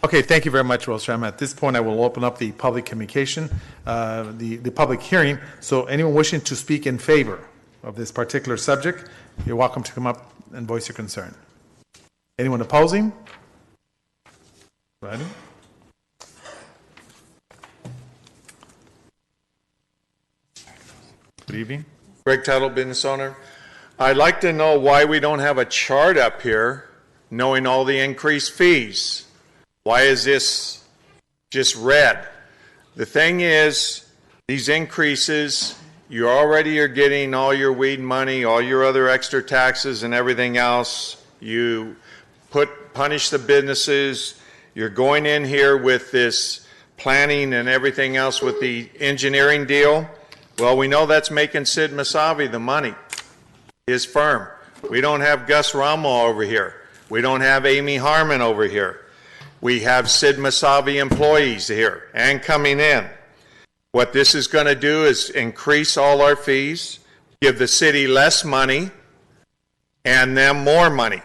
A: Okay, thank you very much, Rose Sham. At this point, I will open up the public communication, the public hearing. So anyone wishing to speak in favor of this particular subject, you're welcome to come up and voice your concern. Anyone opposing? Ready? Good evening.
K: Greg Tuttle, business owner. I'd like to know why we don't have a chart up here knowing all the increased fees. Why is this just red? The thing is, these increases, you already are getting all your weed money, all your other extra taxes and everything else. You punish the businesses. You're going in here with this planning and everything else with the engineering deal. Well, we know that's making Sid Masavi the money, his firm. We don't have Gus Ramo over here. We don't have Amy Harmon over here. We have Sid Masavi employees here and coming in. What this is going to do is increase all our fees, give the city less money, and them more money.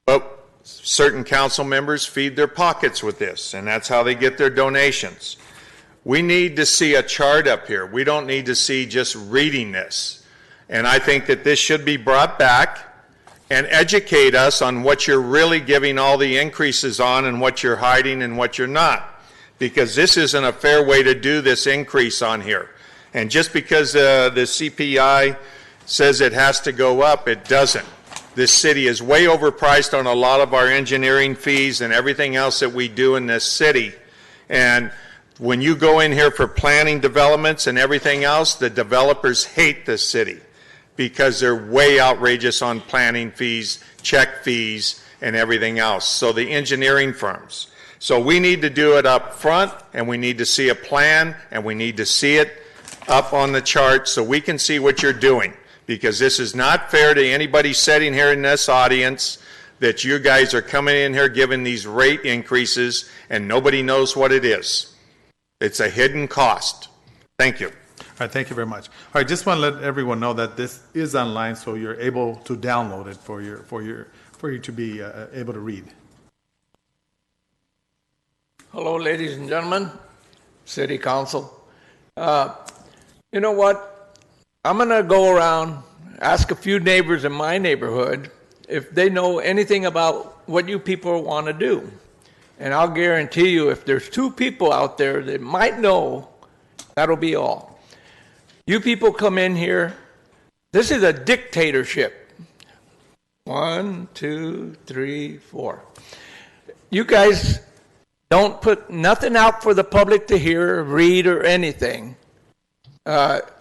K: But certain council members feed their pockets with this, and that's how they get their donations. We need to see a chart up here. We don't need to see just reading this. And I think that this should be brought back and educate us on what you're really giving all the increases on and what you're hiding and what you're not. Because this isn't a fair way to do this increase on here. And just because the CPI says it has to go up, it doesn't. This city is way overpriced on a lot of our engineering fees and everything else that we do in this city. And when you go in here for planning developments and everything else, the developers hate this city because they're way outrageous on planning fees, check fees, and everything else. So the engineering firms. So we need to do it up front, and we need to see a plan, and we need to see it up on the chart so we can see what you're doing. Because this is not fair to anybody sitting here in this audience that you guys are coming in here giving these rate increases and nobody knows what it is. It's a hidden cost. Thank you.
A: All right, thank you very much. All right, just want to let everyone know that this is online, so you're able to download it for you to be able to read.
J: Hello, ladies and gentlemen, City Council. You know what? I'm going to go around, ask a few neighbors in my neighborhood if they know anything about what you people want to do. And I'll guarantee you, if there's 2 people out there that might know, that'll be all. You people come in here. This is a dictatorship. 1, 2, 3, 4. You guys don't put nothing out for the public to hear, read, or anything.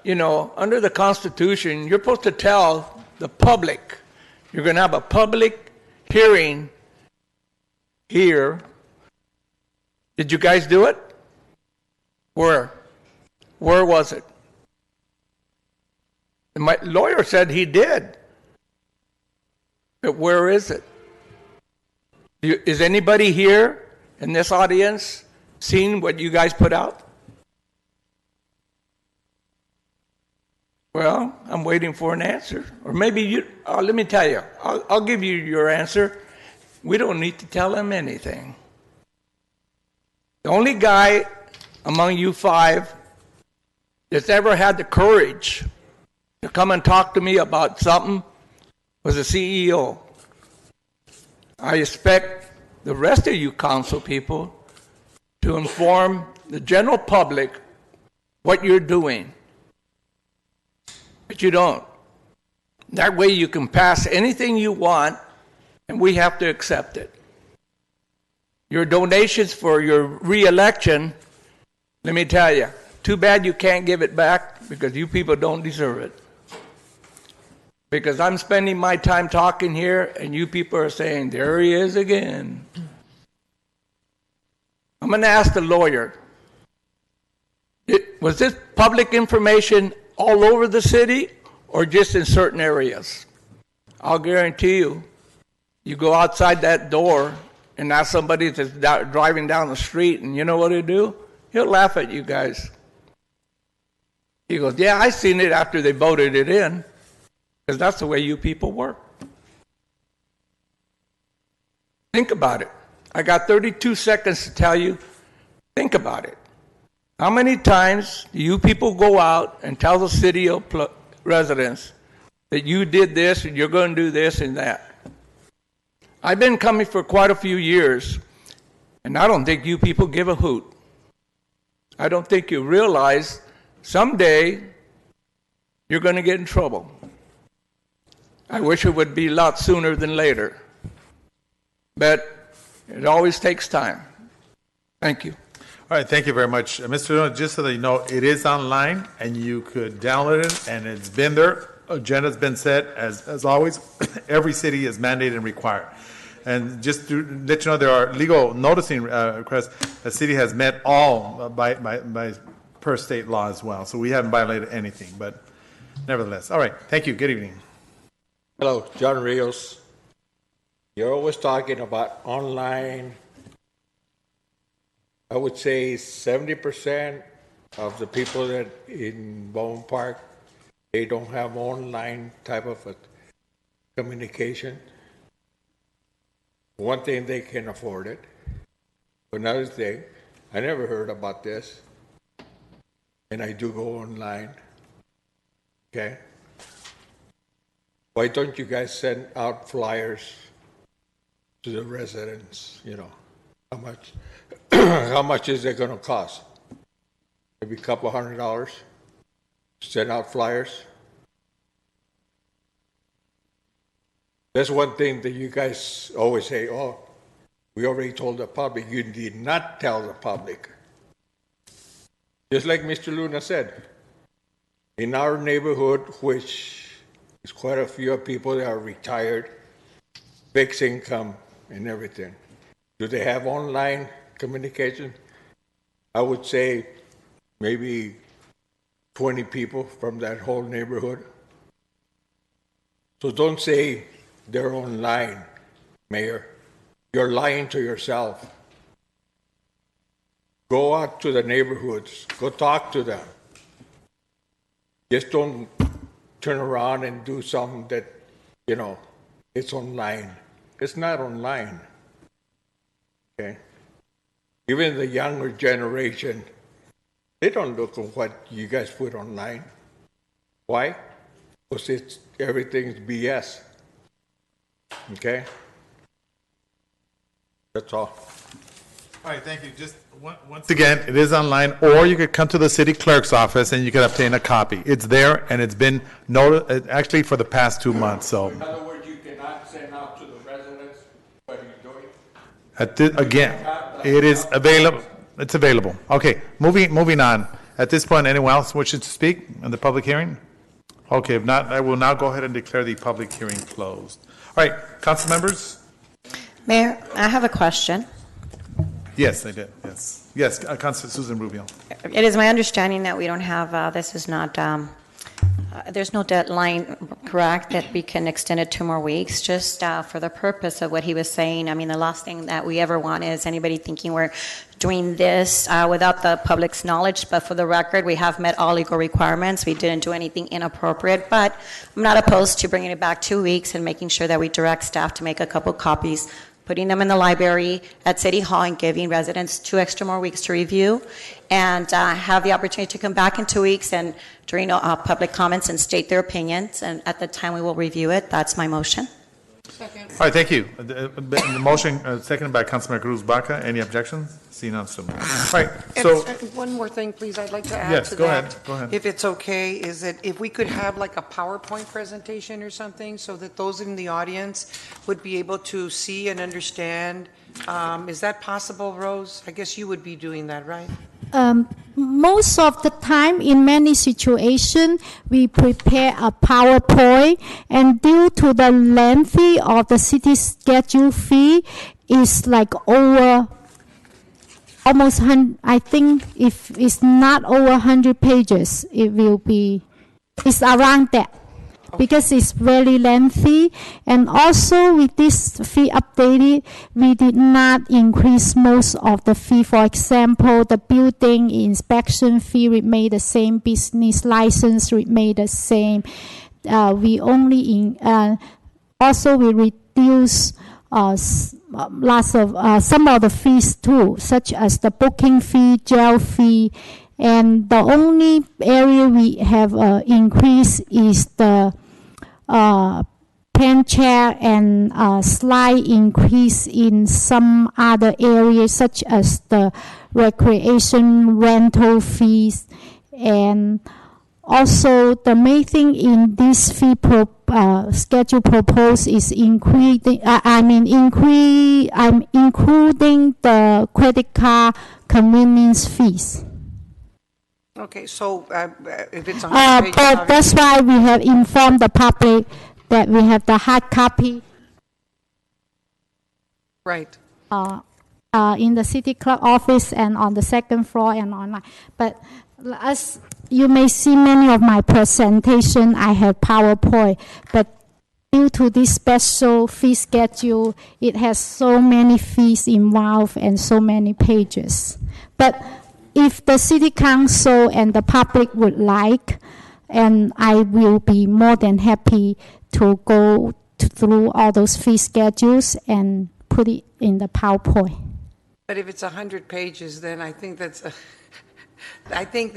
J: You know, under the Constitution, you're supposed to tell the public. You're going to have a public hearing here. Did you guys do it? Where? Where was it? And my lawyer said he did. But where is it? Is anybody here in this audience seen what you guys put out? Well, I'm waiting for an answer. Or maybe you, let me tell you, I'll give you your answer. We don't need to tell them anything. The only guy among you 5 that's ever had the courage to come and talk to me about something was the CEO. I expect the rest of you council people to inform the general public what you're doing. But you don't. That way you can pass anything you want, and we have to accept it. Your donations for your re-election, let me tell you, too bad you can't give it back because you people don't deserve it. Because I'm spending my time talking here, and you people are saying, there he is again. I'm going to ask the lawyer, was this public information all over the city or just in certain areas? I'll guarantee you, you go outside that door and ask somebody that's driving down the street, and you know what he'll do? He'll laugh at you guys. He goes, yeah, I seen it after they voted it in, because that's the way you people work. Think about it. I got 32 seconds to tell you, think about it. How many times do you people go out and tell the city residents that you did this and you're going to do this and that? I've been coming for quite a few years, and I don't think you people give a hoot. I don't think you realize someday you're going to get in trouble. I wish it would be a lot sooner than later. But it always takes time. Thank you.
A: All right, thank you very much. Mr. Luna, just so that you know, it is online, and you could download it, and it's been there. Agenda's been set, as always. Every city is mandated and required. And just to let you know, there are legal noticing requests. The city has met all by per state law as well. So we haven't violated anything, but nevertheless. All right, thank you. Good evening.
G: Hello, John Rios. You're always talking about online. I would say 70% of the people that in Baldwin Park, they don't have online type of a communication. One thing, they can afford it. Another thing, I never heard about this, and I do go online. Okay? Why don't you guys send out flyers to the residents? You know, how much? How much is it going to cost? Maybe a couple $100. send out flyers. That's one thing that you guys always say, oh, we already told the public. You did not tell the public. Just like Mr. Luna said, in our neighborhood, which is quite a few people that are retired, fixed income and everything, do they have online communication? I would say maybe 20 people from that whole neighborhood. So don't say they're online, Mayor. You're lying to yourself. Go out to the neighborhoods. Go talk to them. Just don't turn around and do something that, it's online. It's not online. Okay? Even the younger generation, they don't look at what you guys put online. Why? Because everything's BS. Okay? That's all.
A: All right, thank you. Just once again, it is online, or you could come to the city clerk's office and you could obtain a copy. It's there, and it's been noted actually for the past 2 months. So,
G: in other words, you cannot send out to the residents what you're doing.
A: Again, it is available. It's available. Okay, moving on. At this point, anyone else wishing to speak in the public hearing? Okay, if not, I will now go ahead and declare the public hearing closed. All right, council members?
E: Mayor, I have a question.
A: Yes, I did. Yes, Councilor Susan Rubio.
E: It is my understanding that we don't have, this is not, there's no deadline, correct, that we can extend it 2 more weeks, just for the purpose of what he was saying. I mean, the last thing that we ever want is anybody thinking we're doing this without the public's knowledge. But for the record, we have met all legal requirements. We didn't do anything inappropriate, but I'm not opposed to bringing it back 2 weeks and making sure that we direct staff to make a couple copies, putting them in the library at City Hall, and giving residents 2 extra more weeks to review, and have the opportunity to come back in 2 weeks and during public comments and state their opinions. And at the time we will review it. That's my motion.
I: Second.
A: All right, thank you. The motion seconded by Councilman Cruz Baca. Any objections? Seeing none, so moved. All right, so.
D: One more thing, please, I'd like to add
A: Yes,
D: to
A: go
D: that.
A: ahead, go ahead.
D: If it's okay, is that if we could have like a PowerPoint presentation or something so that those in the audience would be able to see and understand. Is that possible, Rose? I guess you would be doing that, right?
U: Most of the time, in many situations, we prepare a PowerPoint, and due to the lengthy of the city schedule fee, is like over almost, I think if it's not over 100 pages, it will be, it's around that. Because it's very lengthy, and also with this fee updated, we did not increase most of the fee. For example, the building inspection fee remained the same, business license remained the same. We only also we reduce lots of some of the fees too, such as the booking fee, jail fee. And the only area we have increased is the pen chair, and slight increase in some other areas, such as the recreation rental fees. And also, the main thing in this fee schedule proposed is including the credit card convenience fees.
D: Okay, so if it's 100 pages,
U: but that's why we have informed the public that we have the hard copy.
D: Right.
U: In the city clerk office and on the second floor and online. But as you may see, many of my presentation I have PowerPoint, but due to this special fee schedule, it has so many fees involved and so many pages. But if the city council and the public would like, and I will be more than happy to go through all those fee schedules and put it in the PowerPoint.
D: but if it's 100 pages, then I think that's, I think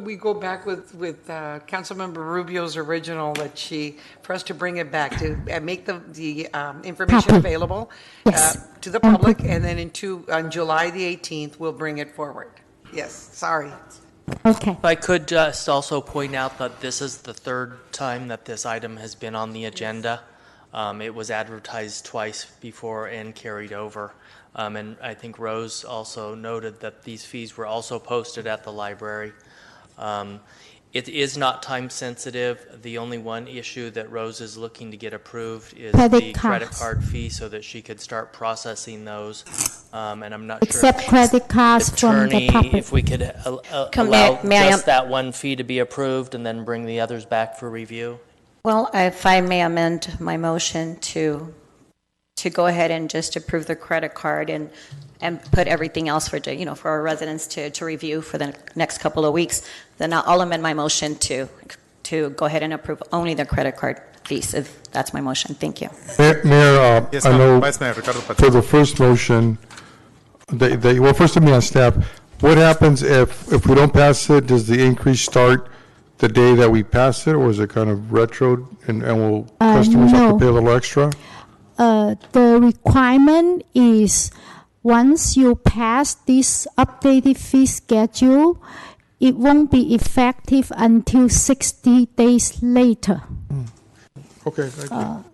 D: we go back with Councilmember Rubio's original for us to bring it back to make the information available to the public, and then on July the 18th we'll bring it forward. Yes, sorry.
U: Okay.
R: If I could just also point out that this is the third time that this item has been on the agenda. It was advertised twice before and carried over. And I think Rose also noted that these fees were also posted at the library. It is not time sensitive. The only one issue that Rose is looking to get approved is the credit card fee so that she could start processing those. And I'm not
U: Except
R: sure
U: credit cards from the
R: attorney,
U: public.
R: if we could allow just that one fee to be approved and then bring the others back for review.
E: Well, if I may amend my motion to go ahead and just approve the credit card and put everything else for, for our residents to review for the next couple of weeks, then I'll amend my motion to go ahead and approve only the credit card fees, if that's my motion. Thank you.
T: Mayor,
A: Yes,
T: I know
A: Vice Mayor Ricardo
T: for
A: Pacheco.
T: the first motion, well, first of me on staff, what happens if we don't pass it? Does the increase start the day that we pass it, or is it kind of retro and will customers have to
U: no.
T: pay a little extra?
U: The requirement is once you pass this updated fee schedule, it won't be effective until 60 days later.
T: Okay, thank you.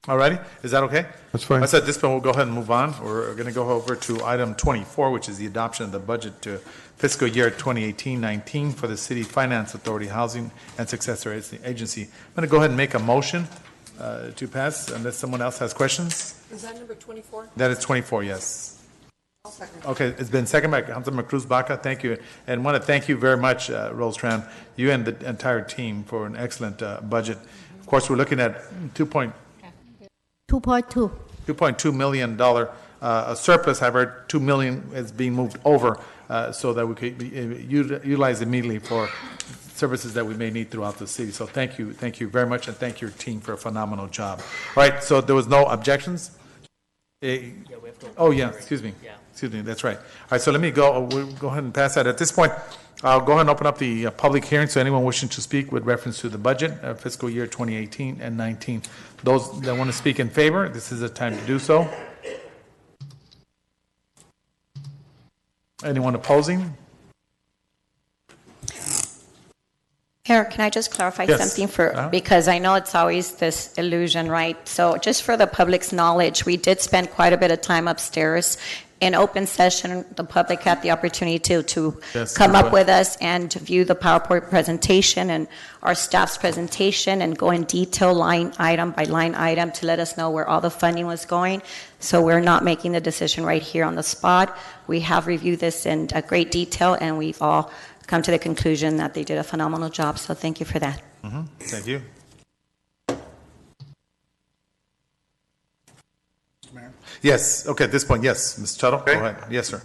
A: All righty, is that okay?
T: That's fine.
A: I said at this point, we'll go ahead and move on. We're going to go over to item 24, which is the adoption of the budget to fiscal year 2018-19 for the City Finance Authority Housing and Successor Agency. I'm going to go ahead and make a motion to pass, unless someone else has questions.
D: Is that number 24?
A: That is 24, yes.
D: I'll second.
A: Okay, it's been seconded by Councilmember Cruz Baca. Thank you. And want to thank you very much, Rose Tran, you and the entire team for an excellent budget. Of course, we're looking at $2.2 million a surplus. However, $2 million is being moved over so that we could utilize immediately for services that we may need throughout the city. So thank you very much, and thank your team for a phenomenal job. All right, so there was no objections? Excuse me. Excuse me, that's right. All right, so let me we'll go ahead and pass that. At this point, I'll go ahead and open up the public hearing, so anyone wishing to speak with reference to the budget fiscal year 2018 and 19. Those that want to speak in favor, this is the time to do so. Anyone opposing?
E: Mayor, can I just clarify
A: Yes.
E: something because I know it's always this illusion, right? So just for the public's knowledge, we did spend quite a bit of time upstairs in open session. The public had the opportunity to come up with us and to view the PowerPoint presentation and our staff's presentation and go in detail line item by line item to let us know where all the funding was going. So we're not making the decision right here on the spot. We have reviewed this in great detail, and we've all come to the conclusion that they did a phenomenal job. So thank you for that.
A: Mm-hmm. Thank you. Yes, okay, at this point, yes. Mr. Tuttle, go ahead. Yes, sir.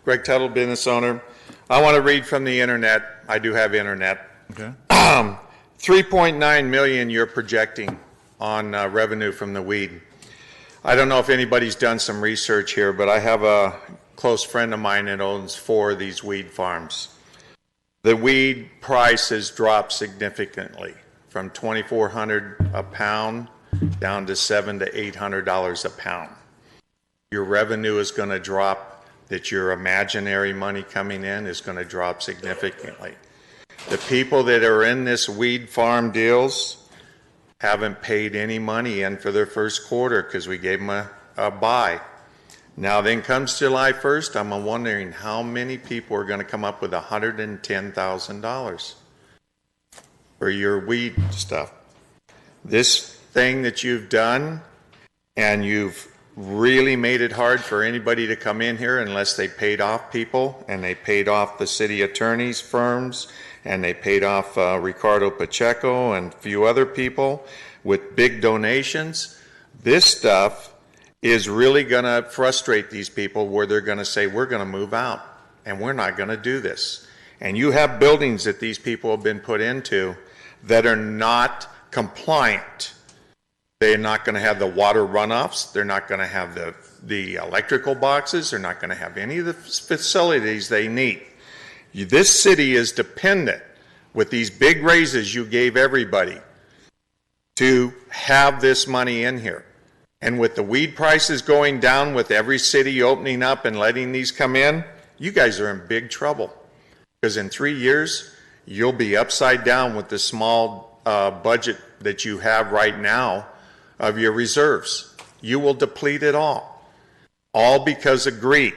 K: Greg Tuttle, business owner. I want to read from the internet. I do have internet.
A: Okay.
K: 3.9 million you're projecting on revenue from the weed. I don't know if anybody's done some research here, but I have a close friend of mine that owns 4 of these weed farms. The weed price has dropped significantly from $2,400 a pound down to $700 to $800 a pound. Your revenue is going to drop, that your imaginary money coming in is going to drop significantly. The people that are in this weed farm deals haven't paid any money in for their first quarter because we gave them a buy. Now then comes July 1st, I'm wondering how many people are going to come up with $110,000 for your weed stuff. This thing that you've done, and you've really made it hard for anybody to come in here unless they paid off people, and they paid off the city attorney's firms, and they paid off Ricardo Pacheco and a few other people with big donations. This stuff is really going to frustrate these people where they're going to say, we're going to move out and we're not going to do this. And you have buildings that these people have been put into that are not compliant. They're not going to have the water runoffs. They're not going to have the electrical boxes. They're not going to have any of the facilities they need. This city is dependent, with these big raises you gave everybody, to have this money in here. And with the weed prices going down, with every city opening up and letting these come in, you guys are in big trouble. Because in 3 years, you'll be upside down with the small budget that you have right now of your reserves. You will deplete it all because of greed.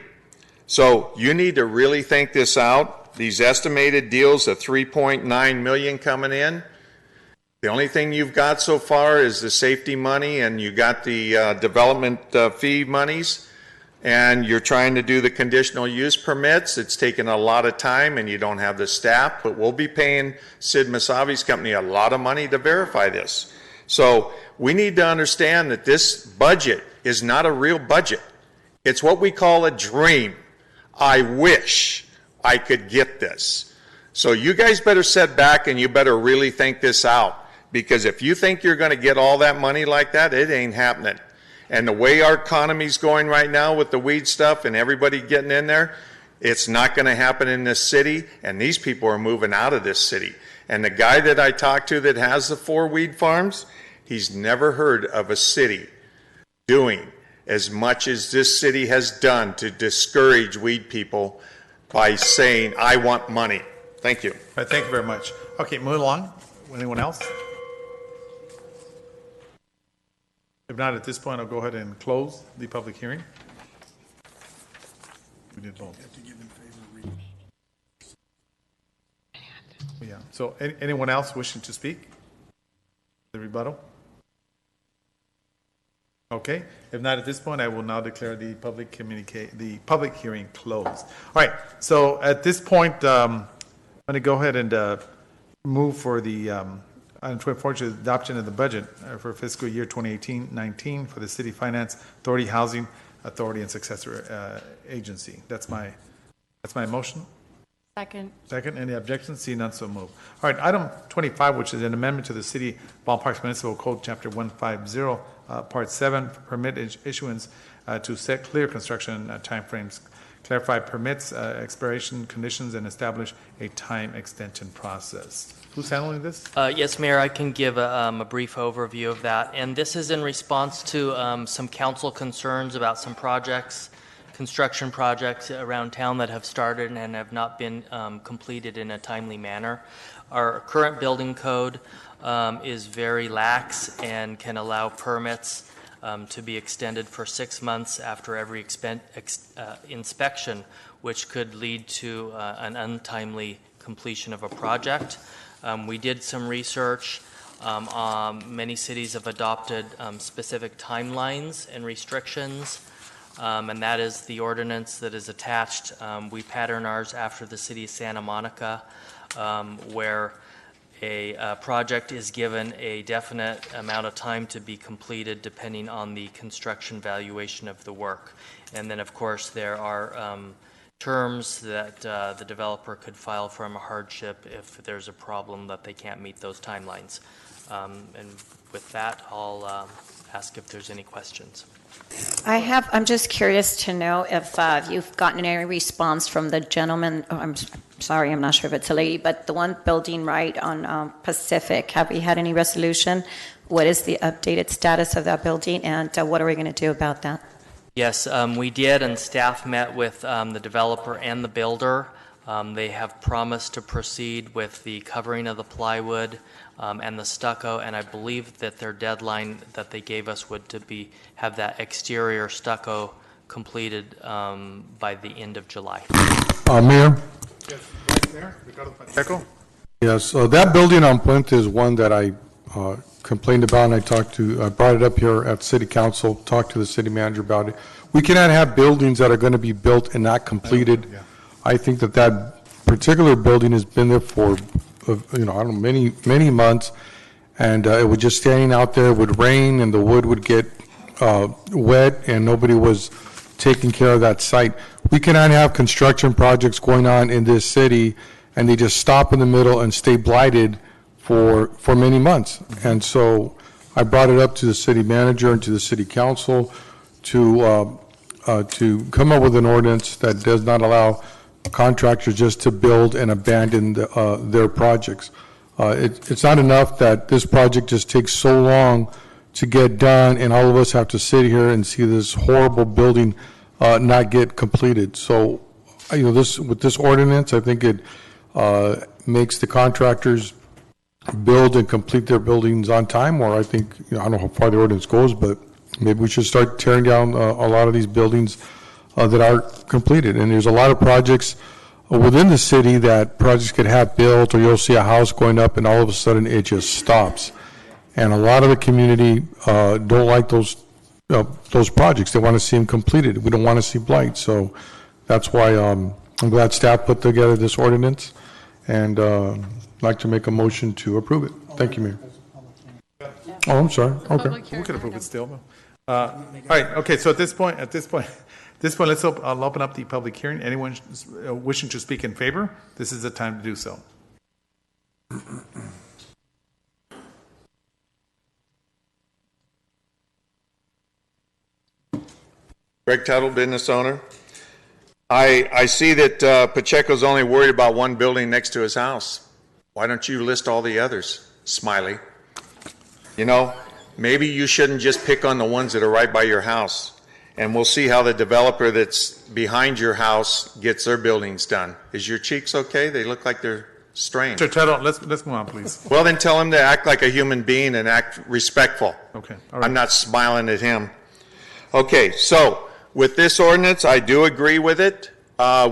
K: So you need to really think this out. These estimated deals of 3.9 million coming in, the only thing you've got so far is the safety money, and you got the development fee monies, and you're trying to do the conditional use permits. It's taken a lot of time, and you don't have the staff, but we'll be paying Sid Masavi's company a lot of money to verify this. So we need to understand that this budget is not a real budget. It's what we call a dream. I wish I could get this. So you guys better sit back and you better really think this out. Because if you think you're going to get all that money like that, it ain't happening. And the way our economy's going right now with the weed stuff and everybody getting in there, it's not going to happen in this city, and these people are moving out of this city. And the guy that I talked to that has the 4 weed farms, he's never heard of a city doing as much as this city has done to discourage weed people by saying, I want money. Thank you.
A: All right, thank you very much. Okay, move along. Anyone else? If not, at this point, I'll go ahead and close the public hearing. We did both. Yeah, so anyone else wishing to speak? The rebuttal? Okay, if not at this point, I will now declare the public hearing closed. All right, so at this point, I'm going to go ahead and move for the item 24, which is adoption of the budget for fiscal year 2018-19 for the City Finance Authority, Housing Authority, and Successor Agency. That's my motion.
C: Second.
A: Second. Any objections? See none, so move. All right, item 25, which is an amendment to the City Ballparks Municipal Code, Chapter 150, Part 7, permit issuance to set clear construction timeframes, clarify permits, expiration conditions, and establish a time extension process. Who's handling this?
R: Yes, Mayor, I can give a brief overview of that. And this is in response to some council concerns about some projects, construction projects around town that have started and have not been completed in a timely manner. Our current building code is very lax and can allow permits to be extended for 6 months after every inspection, which could lead to an untimely completion of a project. We did some research. Many cities have adopted specific timelines and restrictions, and that is the ordinance that is attached. We pattern ours after the city of Santa Monica, where a project is given a definite amount of time to be completed depending on the construction valuation of the work. And then, of course, there are terms that the developer could file from a hardship if there's a problem that they can't meet those timelines. And with that, I'll ask if there's any questions.
E: I'm just curious to know if you've gotten any response from the gentleman, I'm sorry, I'm not sure if it's a lady, but the one building right on Pacific. Have we had any resolution? What is the updated status of that building, and what are we going to do about that?
R: Yes, we did, and staff met with the developer and the builder. They have promised to proceed with the covering of the plywood and the stucco, and I believe that their deadline that they gave us would have that exterior stucco completed by the end of July.
T: Mayor?
A: Yes, Mayor. Ricardo Pacheco?
T: Yes, that building on Puente is one that I complained about, and I brought it up here at City Council, talked to the city manager about it. We cannot have buildings that are going to be built and not completed. I think that particular building has been there for, I don't know, many months, and it was just standing out there. It would rain, and the wood would get wet, and nobody was taking care of that site. We cannot have construction projects going on in this city, and they just stop in the middle and stay blighted for many months. And so I brought it up to the city manager and to the city council to come up with an ordinance that does not allow contractors just to build and abandon their projects. It's not enough that this project just takes so long to get done, and all of us have to sit here and see this horrible building not get completed. So, with this ordinance, I think it makes the contractors build and complete their buildings on time, or I think, I don't know how far the ordinance goes, but maybe we should start tearing down a lot of these buildings that are completed. And there's a lot of projects within the city that projects could have built, or you'll see a house going up and all of a sudden it just stops. And a lot of the community don't like those projects. They want to see them completed. We don't want to see blight. So that's why I'm glad staff put together this ordinance, and I'd like to make a motion to approve it. Thank you, Mayor. Oh, I'm sorry. Okay.
A: We could approve it still. All right, okay, so at this point, I'll open up the public hearing. Anyone wishing to speak in favor, this is the time to do so.
K: Greg Tuttle, business owner. I see that Pacheco's only worried about one building next to his house. Why don't you list all the others, Smiley? You know, maybe you shouldn't just pick on the ones that are right by your house. And we'll see how the developer that's behind your house gets their buildings done. Is your cheeks okay? They look like they're strained.
A: Mr. Tuttle, let's move on, please.
K: Well, then tell him to act like a human being and act respectful.
A: Okay. All right.
K: I'm not smiling at him. Okay, so with this ordinance, I do agree with it.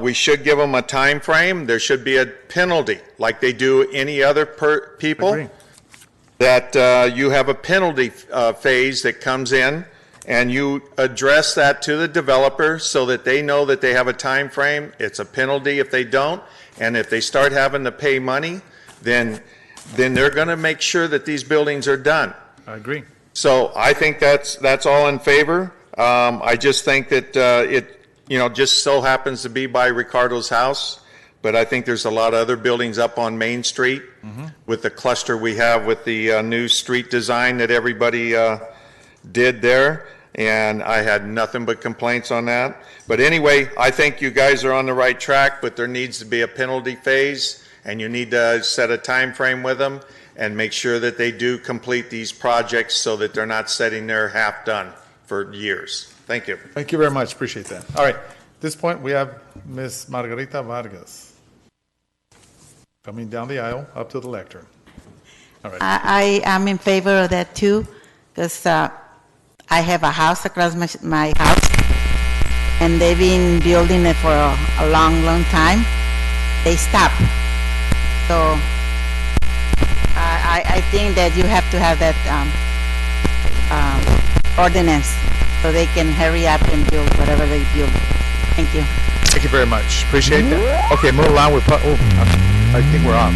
K: We should give them a time frame. There should be a penalty, like they do any other people.
A: Agree.
K: That you have a penalty phase that comes in, and you address that to the developer so that they know that they have a time frame. It's a penalty if they don't, and if they start having to pay money, then they're going to make sure that these buildings are done.
A: I agree.
K: So I think that's all in favor. I just think that it just so happens to be by Ricardo's house, but I think there's a lot of other buildings up on Main Street with the cluster we have with the new street design that everybody did there, and I had nothing but complaints on that. But anyway, I think you guys are on the right track, but there needs to be a penalty phase, and you need to set a time frame with them and make sure that they do complete these projects so that they're not sitting there half done for years. Thank you.
A: Thank you very much. Appreciate that. All right. At this point, we have Ms. Margarita Vargas coming down the aisle up to the lectern. All right.
L: I am in favor of that too, because I have a house across my house, and they've been building it for a long, long time. They stop. So I think that you have to have that ordinance so they can hurry up and build whatever they build. Thank you.
A: Thank you very much. Appreciate that. Okay, move along with. I think we're off.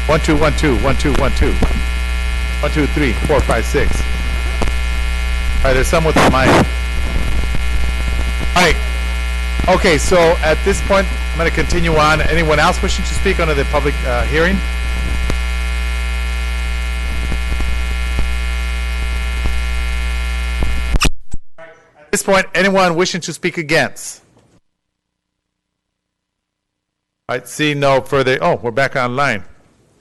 A: 1 2 1 2 1 2 1 2 1 2 3 4 5 6. All right, there's some with the mic. All right. Okay, so at this point, I'm going to continue on. Anyone else wishing to speak under the public hearing? At this point, anyone wishing to speak against? All right, see no further. Oh, we're back online.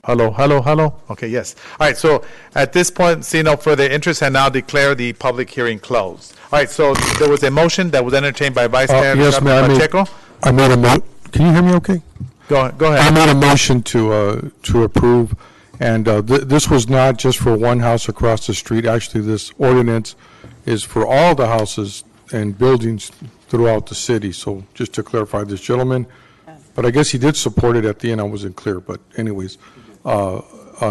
A: Hello, hello, hello. Okay, yes. All right, so at this point, see no further interest, and now declare the public hearing closed. All right, so there was a motion that was entertained by Vice Mayor
T: Yes, Mayor,
A: Pacheco.
T: I made a can you hear me okay?
A: Go ahead.
T: I made a motion to approve, and this was not just for one house across the street. Actually, this ordinance is for all the houses and buildings throughout the city. So just to clarify this gentleman, but I guess he did support it at the end. I wasn't clear, but anyways,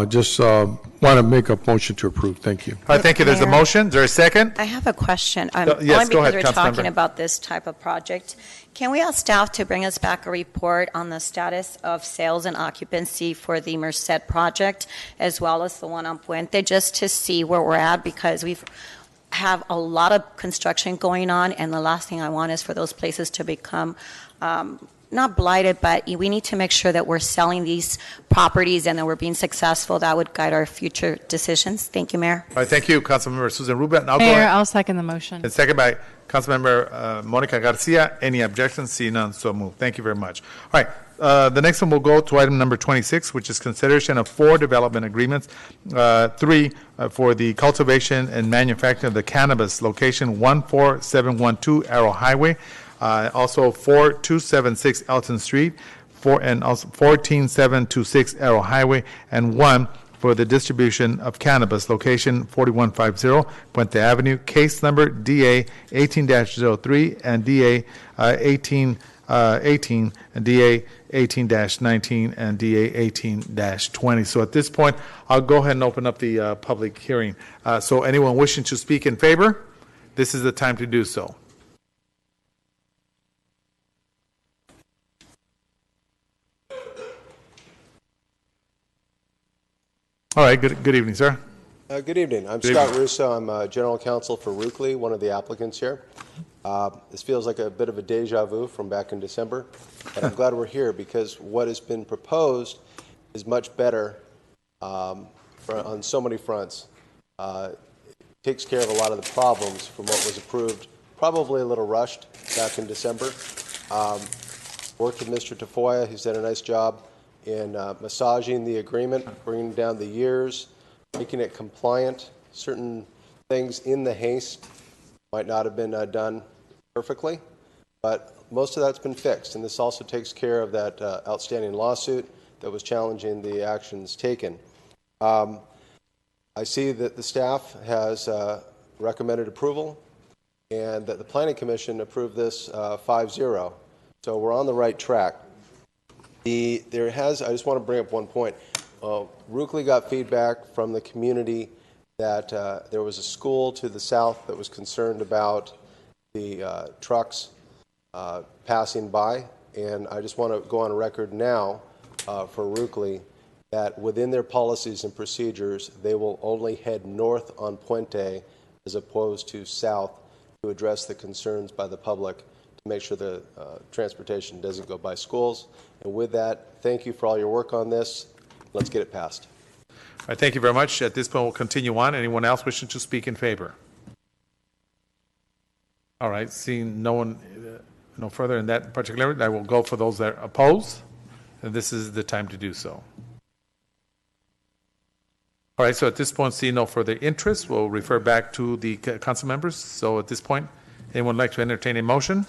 T: just want to make a motion to approve. Thank you.
A: All right, thank you. There's a motion. Is there a second?
E: I have a question.
A: Yes,
E: only
A: go
E: because
A: ahead,
E: we're
A: Councilmember.
E: talking about this type of project. Can we ask staff to bring us back a report on the status of sales and occupancy for the Merced project, as well as the one on Puente, just to see where we're at, because we have a lot of construction going on, and the last thing I want is for those places to become not blighted, but we need to make sure that we're selling these properties and that we're being successful. That would guide our future decisions. Thank you, Mayor.
A: All right, thank you, Councilmember Susan Rubio. Now
C: Mayor, I'll second the motion.
A: And second by Councilmember Monica Garcia. Any objections? See none, so moved. Thank you very much. All right, the next one will go to item number 26, which is consideration of 4 development agreements. 3 for the cultivation and manufacturing of the cannabis, location 14712 Arrow Highway. Also 4276 Elton Street, and also 14726 Arrow Highway, and one for the distribution of cannabis, location 4150 Puente Avenue, case number DA 18-03 and DA 18 and DA 18-19 and DA 18-20. So at this point, I'll go ahead and open up the public hearing. So anyone wishing to speak in favor, this is the time to do so. All right, good evening, sir.
B: Good evening. I'm
A: Good
B: Scott
A: evening.
B: Russo. I'm General Counsel for Rukely, one of the applicants here. This feels like a bit of a deja vu from back in December, but I'm glad we're here because what has been proposed is much better on so many fronts. It takes care of a lot of the problems from what was approved, probably a little rushed back in December. Worked with Mr. Tafoya. He's done a nice job in massaging the agreement, bringing down the years, making it compliant. Certain things in the haste might not have been done perfectly, but most of that's been fixed. And this also takes care of that outstanding lawsuit that was challenging the actions taken. I see that the staff has recommended approval and that the Planning Commission approved this 5-0. So we're on the right track. I just want to bring up one point. Rukely got feedback from the community that there was a school to the south that was concerned about the trucks passing by, and I just want to go on record now for Rukely that within their policies and procedures, they will only head north on Puente as opposed to south to address the concerns by the public to make sure the transportation doesn't go by schools. And with that, thank you for all your work on this. Let's get it passed.
A: All right, thank you very much. At this point, we'll continue on. Anyone else wishing to speak in favor? All right, seeing no one, no further in that particular, I will go for those that oppose, and this is the time to do so. All right, so at this point, seeing no further interest, we'll refer back to the council members. So at this point, anyone like to entertain a motion?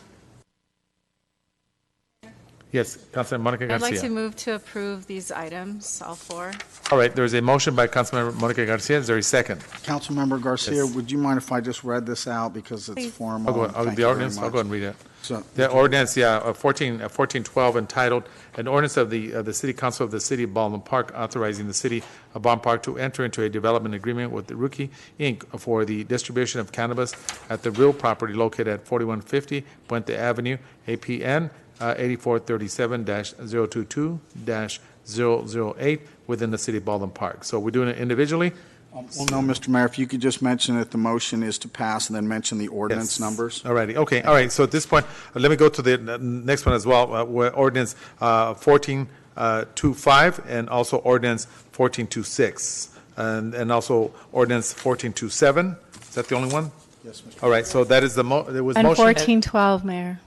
A: Yes, Councilor Monica
C: I'd
A: Garcia.
C: like to move to approve these items, all four.
A: All right, there's a motion by Councilmember Monica Garcia. Is there a second?
Q: Councilmember Garcia,
A: Yes.
Q: would you mind if I just read this out because it's
C: Please.
Q: formal?
A: I'll go,
Q: Thank
A: the
Q: you
A: ordinance,
Q: very
A: I'll go ahead and read it.
Q: So-
A: The ordinance, 1412 entitled, an ordinance of the City Council of the City of Baldwin Park authorizing the City of Baldwin Park to enter into a development agreement with the Rookie Inc. for the distribution of cannabis at the real property located at 4150 Puente Avenue, APN 8437-022-008 within the City of Baldwin Park. So we're doing it individually?
Q: Well, no, Mr. Mayor, if you could just mention that the motion is to pass and then mention the ordinance
A: Yes.
Q: numbers.
A: All righty, okay, all right, so at this point, let me go to the next one as well, ordinance 1425 and also ordinance 1426, and also ordinance 1427. Is that the only one?
Q: Yes, Mr.
A: All right, so that is there was
C: And
A: motion.
C: 1412, Mayor.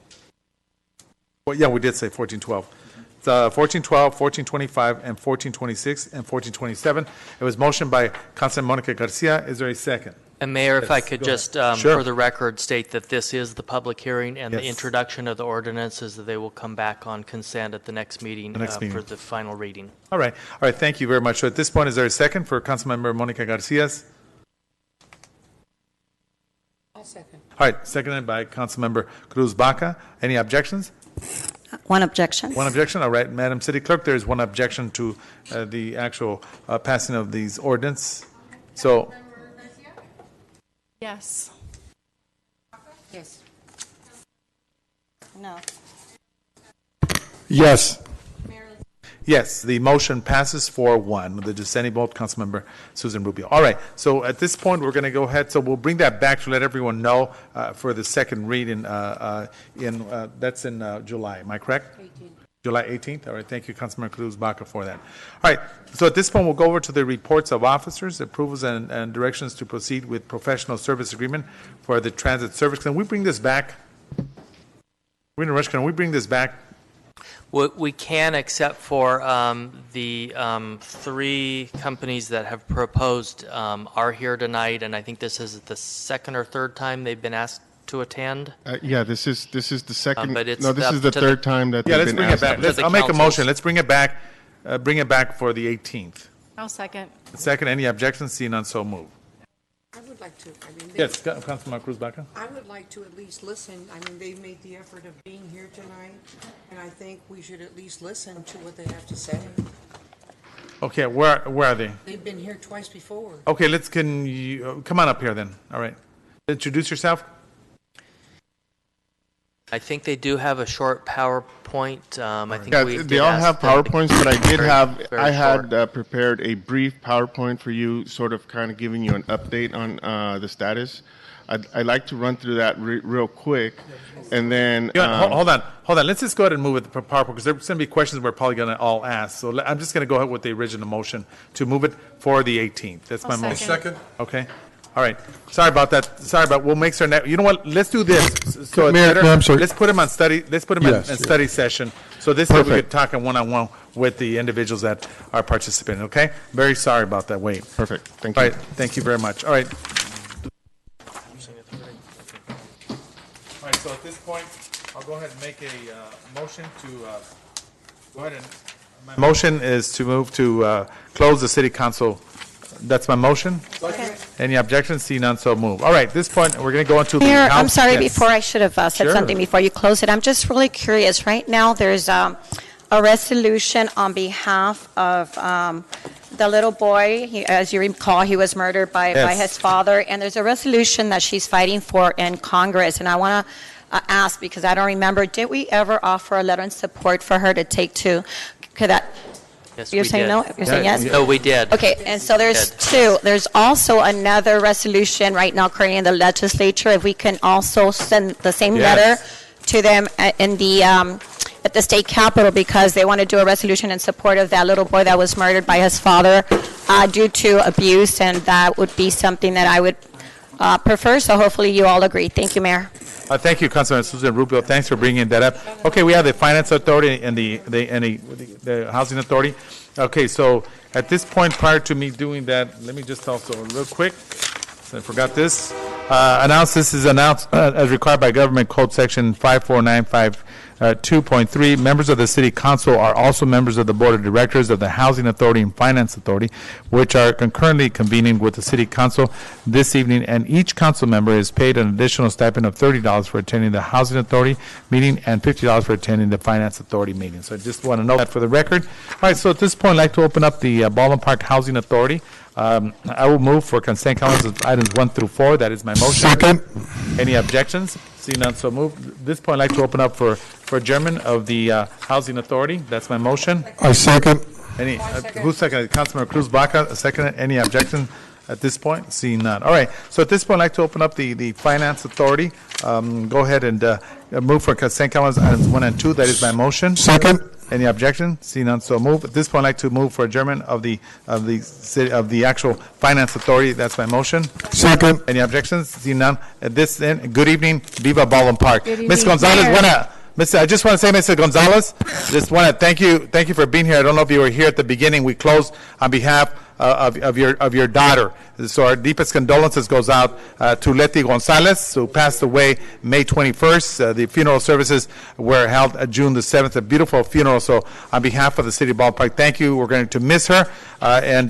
A: Well, yeah, we did say 1412. It's 1412, 1425, and 1426, and 1427. It was motioned by Councilor Monica Garcia. Is there a second?
R: And Mayor, if I
A: Yes,
R: could
A: go
R: just,
A: ahead. Sure.
R: for the record, state that this is the public hearing and the
A: Yes.
R: introduction of the ordinances, that they will come back on consent at the next meeting,
A: The next meeting.
R: for the final reading.
A: All right, thank you very much. So at this point, is there a second for Councilmember Monica Garcia's?
D: I'll second.
A: All right, seconded by Councilmember Cruz Baca. Any objections?
E: One objection.
A: One objection. All right, Madam City Clerk, there is one objection to the actual passing of these ordinance. So,
C: Yes.
D: Yes.
E: No.
T: Yes.
A: yes, the motion passes 4-1. The dissenting vote, Councilmember Susan Rubio. All right, so at this point, we're going to go ahead. So we'll bring that back to let everyone know for the second reading. That's in July. Am I correct? 18th. July 18th. All right, thank you, Councilmember Cruz Baca, for that. All right, so at this point, we'll go over to the reports of officers, approvals, and directions to proceed with professional service agreement for the transit service. Can we bring this back? We're in a rush. Can we bring this back?
R: We can, except for the three companies that have proposed are here tonight, and I think this is the second or third time they've been asked to attend.
S: Yeah, this is the second.
R: but it's
S: no, this
R: up
S: is the
R: to
S: third time that
A: Yeah,
S: they've
A: let's
S: been
A: bring it
S: asked.
A: back.
R: to the
A: I'll make a
R: councils.
A: motion. Let's bring it back for the 18th.
C: I'll second.
A: Second, any objections? Seeing none, so move.
D: I would like to,
A: Yes, Councilman Cruz Baca.
D: I would like to at least listen. I mean, they've made the effort of being here tonight, and I think we should at least listen to what they have to say.
A: Okay, where are they?
D: They've been here twice before.
A: Okay, can you come on up here then? All right. Introduce yourself.
R: I think they do have a short PowerPoint. I think
S: Yeah,
R: we
S: they
R: did
S: all
R: ask
S: have
R: them to
S: PowerPoints, but I
R: keep
S: did
R: very-
S: have,
R: very
S: I
R: short.
S: had prepared a brief PowerPoint for you, sort of kind of giving you an update on the status. I'd like to run through that real quick, and then.
A: Yeah, hold on. Let's just go ahead and move with the PowerPoint because there's going to be questions we're probably going to all ask. So I'm just going to go ahead with the original motion to move it for the 18th. That's my
C: I'll
A: motion.
C: second.
A: Okay. All right. Sorry about that. We'll make sure. You know what? Let's do this. So it's
T: Mayor,
A: better.
T: no, I'm sorry.
A: Let's put them on study. Let's put them
T: Yes,
A: in
T: yes.
A: study session. So this way we
T: Perfect.
A: can talk one-on-one with the individuals that are participating. Okay. Very sorry about that. Wait.
S: Perfect. Thank
A: All
S: you.
A: right. Thank you very much. All right. All right. So at this point, I'll go ahead and make a motion to go ahead and. My motion is to move to close the city council. That's my motion. Any objections? See none, so move. All right, at this point, we're going to go into the
E: Mayor,
A: House.
E: I'm sorry,
A: Yes.
E: before I should have said
A: Sure.
E: something before you close it. I'm just really curious. Right now, there's a resolution on behalf of the little boy. As you recall, he was murdered by
A: Yes.
E: his father. And there's a resolution that she's fighting for in Congress. And I want to ask, because I don't remember, did we ever offer a letter in support for her to take to? Could that?
R: Yes,
E: You're
R: we
E: saying
R: did.
E: no? You're saying yes?
R: No, we did.
E: Okay, and so there's
R: Did.
E: two. There's also another resolution right now currently in the legislature. If we can also send the same
A: Yes.
E: letter to them in the at the state capitol, because they want to do a resolution in support of that little boy that was murdered by his father due to abuse, and that would be something that I would prefer. So hopefully you all agree. Thank you, Mayor.
A: Thank you, Councilman Susan Rubio. Thanks for bringing that up. Okay, we have the Finance Authority and the Housing Authority. Okay, so at this point, prior to me doing that, let me just also, real quick, I forgot this. This is announced as required by Government Code Section 54952.3. Members of the City Council are also members of the Board of Directors of the Housing Authority and Finance Authority, which are concurrently convening with the City Council this evening, and each council member is paid an additional stipend of $30 for attending the Housing Authority meeting and $50 for attending the Finance Authority meeting. So I just want to know that for the record. All right, so at this point, I'd like to open up the Baldwin Park Housing Authority. I will move for consent calendars items 1 through 4. That is my motion.
T: Second.
A: Any objections? Seeing none, so moved. At this point, I'd like to open up for adjournment of the Housing Authority. That's my motion.
T: I second.
A: Who seconded? Councilman Cruz Baca seconded. Any objection at this point? Seeing none. All right. So at this point, I'd like to open up the Finance Authority. Go ahead and move for consent calendars items 1 and 2. That is my motion.
T: Second.
A: Any objection? See none, so move. At this point, I'd like to move for adjournment of the actual Finance Authority. That's my motion.
T: Second.
A: Any objections? See none. At this end, good evening. Viva Baldwin Park.
C: Good
A: Ms.
C: evening,
A: Gonzalez,
C: Mayor.
A: I just want to say, Mr. Gonzalez, just want to thank you for being here. I don't know if you were here at the beginning. We closed on behalf of your daughter. So our deepest condolences goes out to Letty Gonzalez, who passed away May 21st. The funeral services were held June the 7th. A beautiful funeral. So on behalf of the city of Baldwin Park, thank you. We're going to miss her. And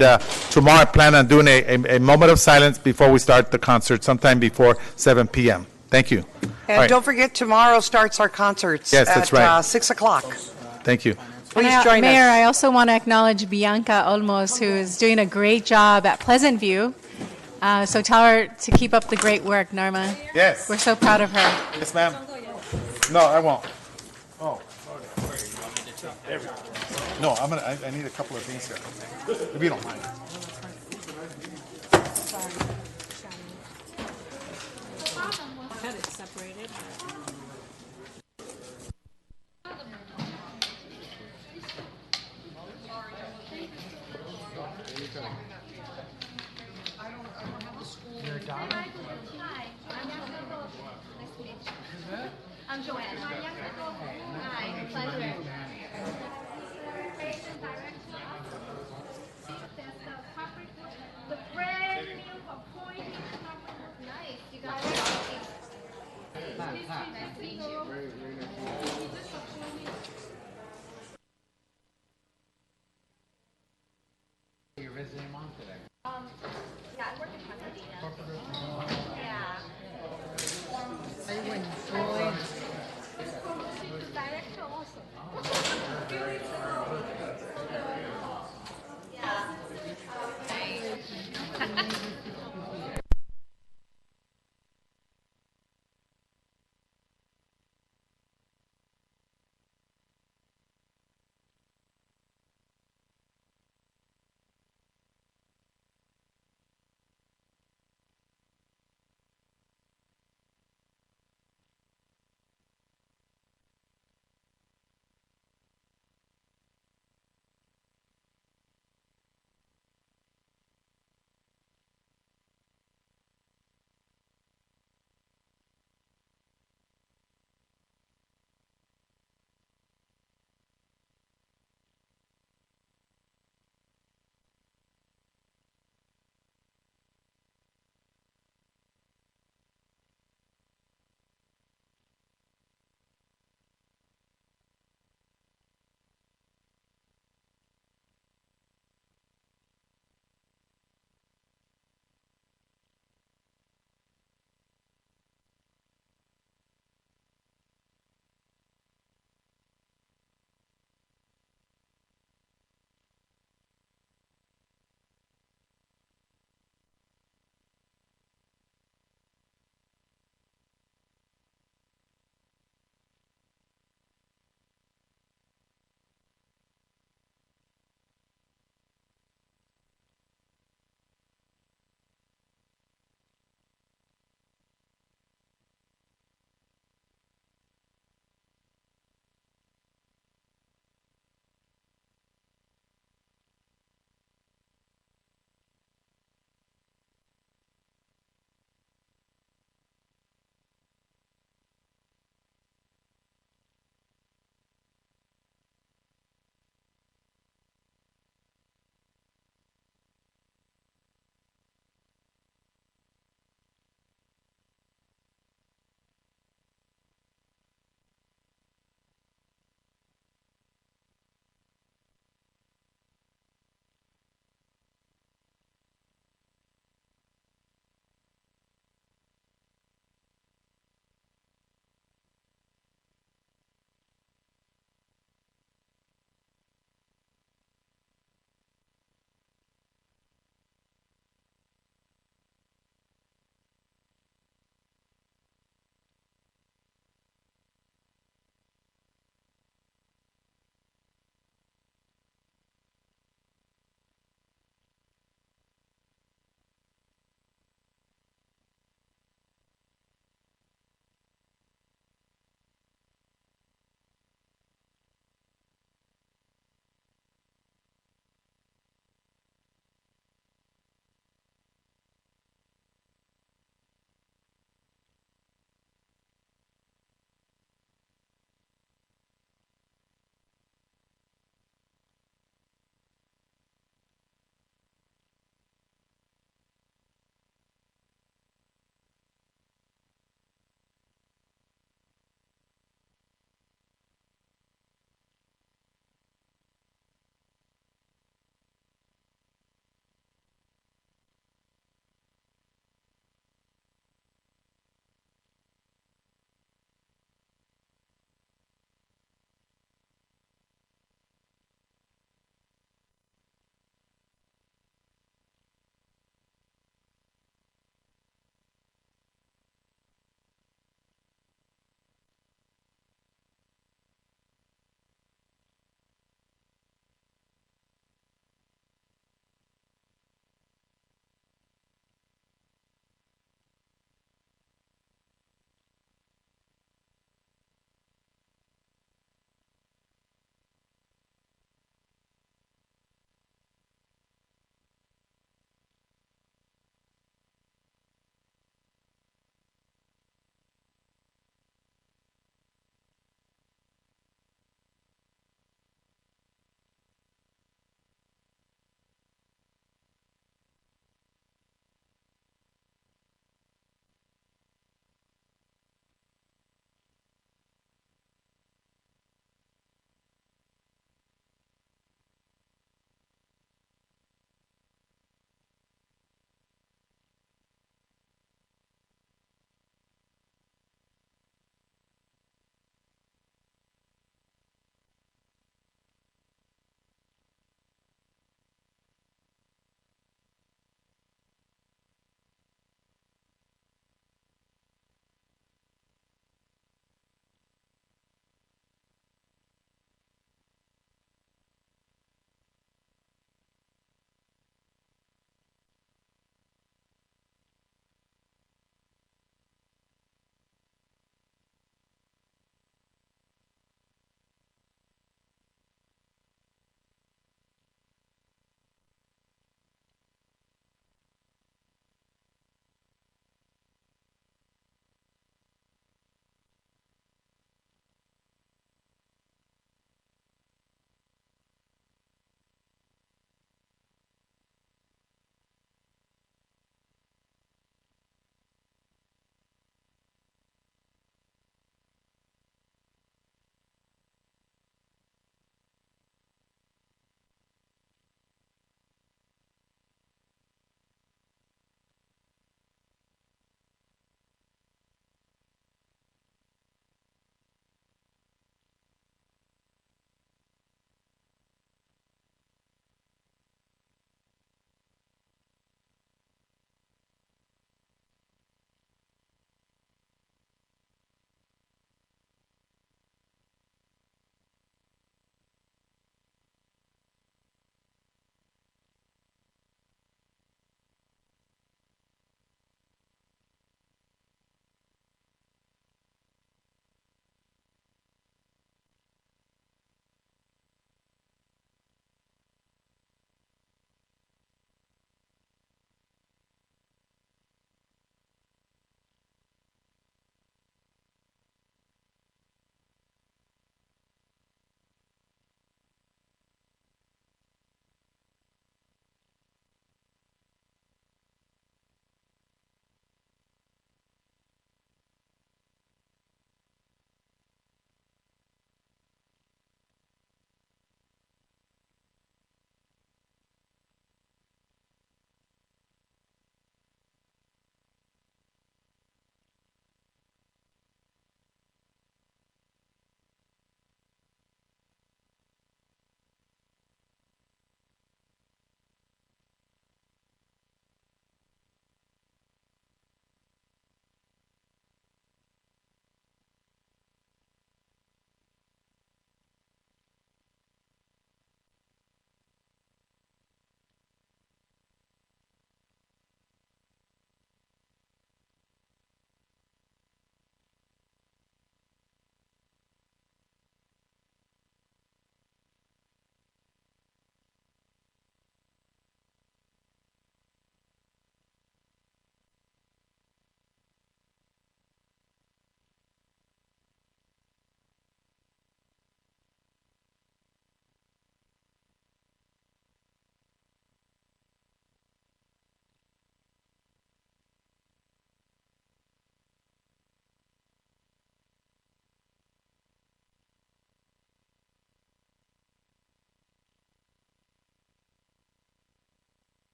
A: tomorrow I plan on doing a moment of silence before we start the concert, sometime before 7 p.m. Thank you.
D: And
A: All right.
D: don't forget, tomorrow starts our concerts
A: Yes, that's
D: at
A: right.
D: 6 o'clock.
A: Thank you.
D: Please join
C: Mayor,
D: us.
C: I also want to acknowledge Bianca Olmos, who is doing a great job at Pleasant View. So tell her to keep up the great work, Norma.
A: Yes.
C: We're so proud of her.
A: Yes, ma'am. No, I won't. Oh, no, I need a couple of things here, if you don't mind.
H: I'm Joanne. Hi, pleasure. The brand new appointed. Nice. You got it.